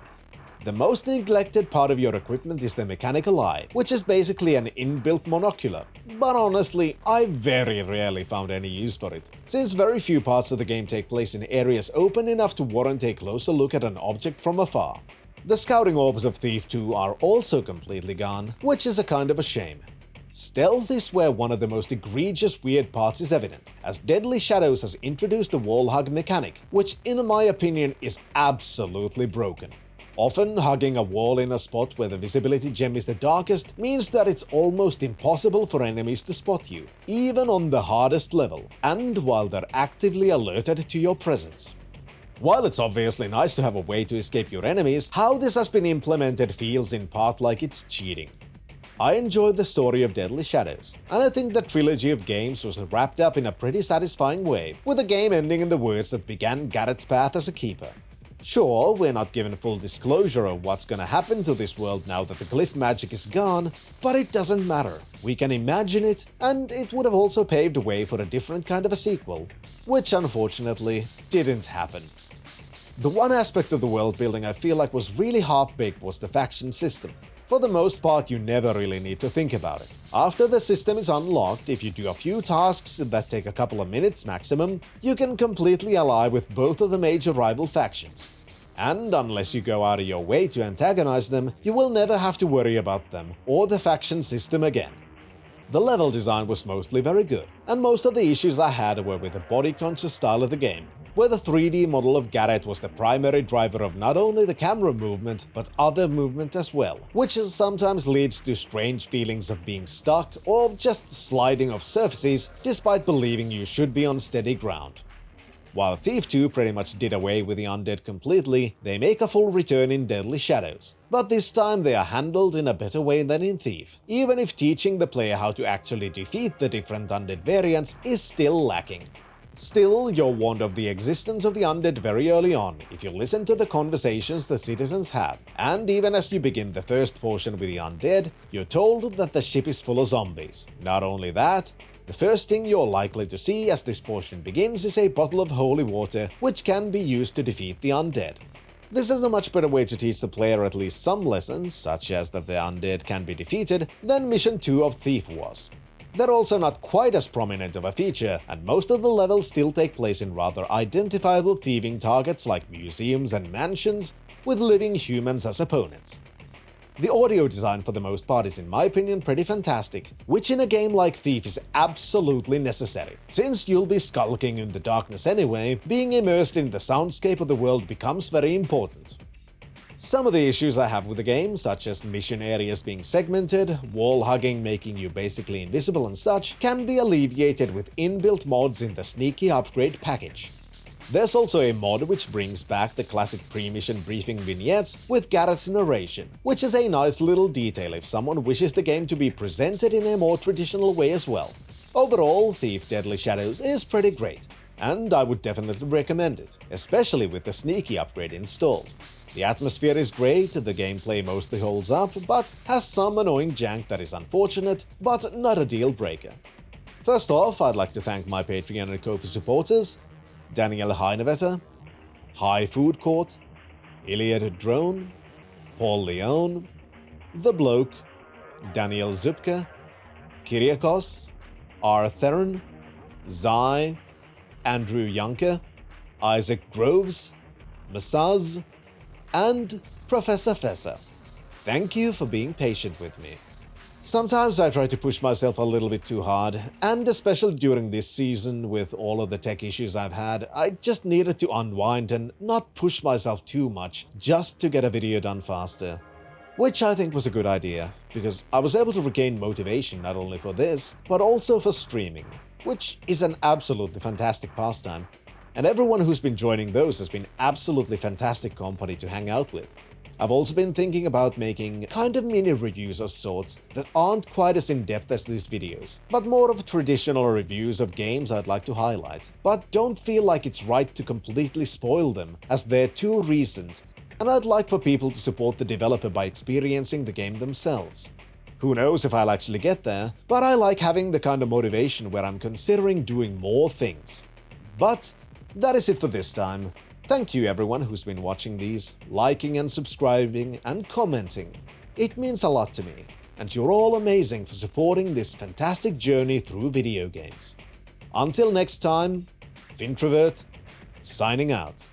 A: The most neglected part of your equipment is the mechanical eye, which is basically an inbuilt monocular, but honestly, I very rarely found any use for it, since very few parts of the game take place in areas open enough to warrant a closer look at an object from afar. The scouting orbs of Thief 2 are also completely gone, which is a kind of a shame. Stealth is where one of the most egregious weird parts is evident, as Deadly Shadows has introduced the wall hug mechanic, which in my opinion is absolutely broken. Often, hugging a wall in a spot where the visibility gem is the darkest means that it's almost impossible for enemies to spot you, even on the hardest level, and while they're actively alerted to your presence. While it's obviously nice to have a way to escape your enemies, how this has been implemented feels in part like it's cheating. I enjoyed the story of Deadly Shadows, and I think the trilogy of games was wrapped up in a pretty satisfying way, with the game ending in the words that began Garrett's path as a keeper. Sure, we're not given full disclosure of what's gonna happen to this world now that the glyph magic is gone, but it doesn't matter. We can imagine it, and it would have also paved the way for a different kind of a sequel, which unfortunately didn't happen. The one aspect of the world building I feel like was really half-baked was the faction system. For the most part, you never really need to think about it. After the system is unlocked, if you do a few tasks that take a couple of minutes maximum, you can completely ally with both of the major rival factions. And unless you go out of your way to antagonize them, you will never have to worry about them or the faction system again. The level design was mostly very good, and most of the issues I had were with the body-conscious style of the game, where the 3D model of Garrett was the primary driver of not only the camera movement, but other movement as well, which sometimes leads to strange feelings of being stuck or just sliding off surfaces despite believing you should be on steady ground. While Thief 2 pretty much did away with the undead completely, they make a full return in Deadly Shadows, but this time they are handled in a better way than in Thief, even if teaching the player how to actually defeat the different undead variants is still lacking. Still, you're warned of the existence of the undead very early on if you listen to the conversations the citizens have, and even as you begin the first portion with the undead, you're told that the ship is full of zombies. Not only that, the first thing you're likely to see as this portion begins is a bottle of holy water, which can be used to defeat the undead. This is a much better way to teach the player at least some lessons, such as that the undead can be defeated, than Mission 2 of Thief was. They're also not quite as prominent of a feature, and most of the levels still take place in rather identifiable thieving targets like museums and mansions, with living humans as opponents. The audio design for the most part is in my opinion pretty fantastic, which in a game like Thief is absolutely necessary. Since you'll be skulking in the darkness anyway, being immersed in the soundscape of the world becomes very important. Some of the issues I have with the game, such as mission areas being segmented, wall hugging making you basically invisible and such, can be alleviated with inbuilt mods in the Sneaky Upgrade package. There's also a mod which brings back the classic pre-mission briefing vignettes with Garrett's narration, which is a nice little detail if someone wishes the game to be presented in a more traditional way as well. Overall, Thief Deadly Shadows is pretty great, and I would definitely recommend it, especially with the Sneaky Upgrade installed. The atmosphere is great, the gameplay mostly holds up, but has some annoying jank that is unfortunate, but not a deal breaker. First off, I'd like to thank my Patreon and Ko-fi supporters: Daniel Heinevetter, High Food Court, Iliad Drone, Paul Leone, The Bloke, Daniel Zupka, Kyriakos, R. Theron, Zai, Andrew Younker, Isaac Groves, Masaz, and Professor Fessa. Thank you for being patient with me. Sometimes I try to push myself a little bit too hard, and especially during this season with all of the tech issues I've had, I just needed to unwind and not push myself too much just to get a video done faster. Which I think was a good idea, because I was able to regain motivation not only for this, but also for streaming, which is an absolutely fantastic pastime. And everyone who's been joining those has been absolutely fantastic company to hang out with. I've also been thinking about making kind of mini reviews of sorts that aren't quite as in-depth as these videos, but more of traditional reviews of games I'd like to highlight, but don't feel like it's right to completely spoil them, as they're too recent, and I'd like for people to support the developer by experiencing the game themselves. Who knows if I'll actually get there, but I like having the kind of motivation where I'm considering doing more things. But that is it for this time. Thank you everyone who's been watching these, liking and subscribing and commenting. It means a lot to me, and you're all amazing for supporting this fantastic journey through video games. Until next time, Fintrovert, signing out.